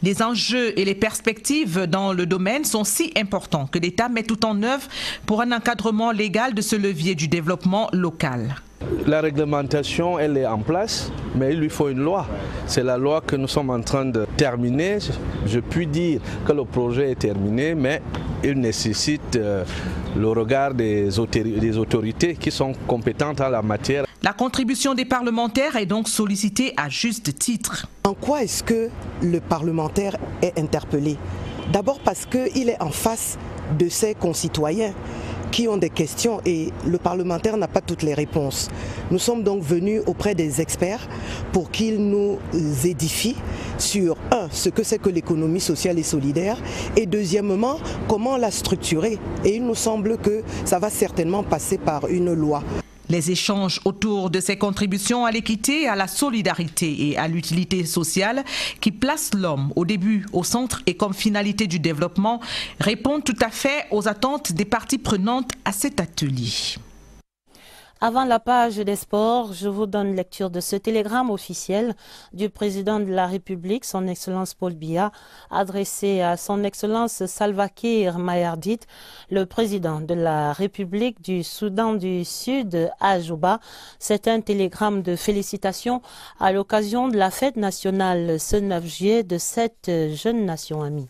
Les enjeux et les perspectives dans le domaine sont si importants que l'État met tout en œuvre pour un encadrement légal de ce levier du développement local. La réglementation, elle est en place, mais il lui faut une loi. C'est la loi que nous sommes en train de terminer. Je puis dire que le projet est terminé, mais il nécessite le regard des autorités qui sont compétentes en la matière. La contribution des parlementaires est donc sollicitée à juste titre. En quoi est-ce que le parlementaire est interpellé? D'abord parce qu'il est en face de ses concitoyens qui ont des questions et le parlementaire n'a pas toutes les réponses. Nous sommes donc venus auprès des experts pour qu'ils nous édifient sur, ce que c'est que l'économie sociale et solidaire et deuxièmement, comment la structurer. Et il nous semble que ça va certainement passer par une loi. Les échanges autour de ces contributions à l'équité, à la solidarité et à l'utilité sociale qui placent l'homme au début, au centre et comme finalité du développement répondent tout à fait aux attentes des parties prenantes à cet atelier. Avant la page des sports, je vous donne lecture de ce télégramme officiel du président de la République, son Excellence Paul Biya, adressé à son Excellence Salva Kiir Mayardit, le président de la République du Soudan du Sud à Juba. C'est un télégramme de félicitations à l'occasion de la fête nationale ce 9 juillet de cette jeune nation amie.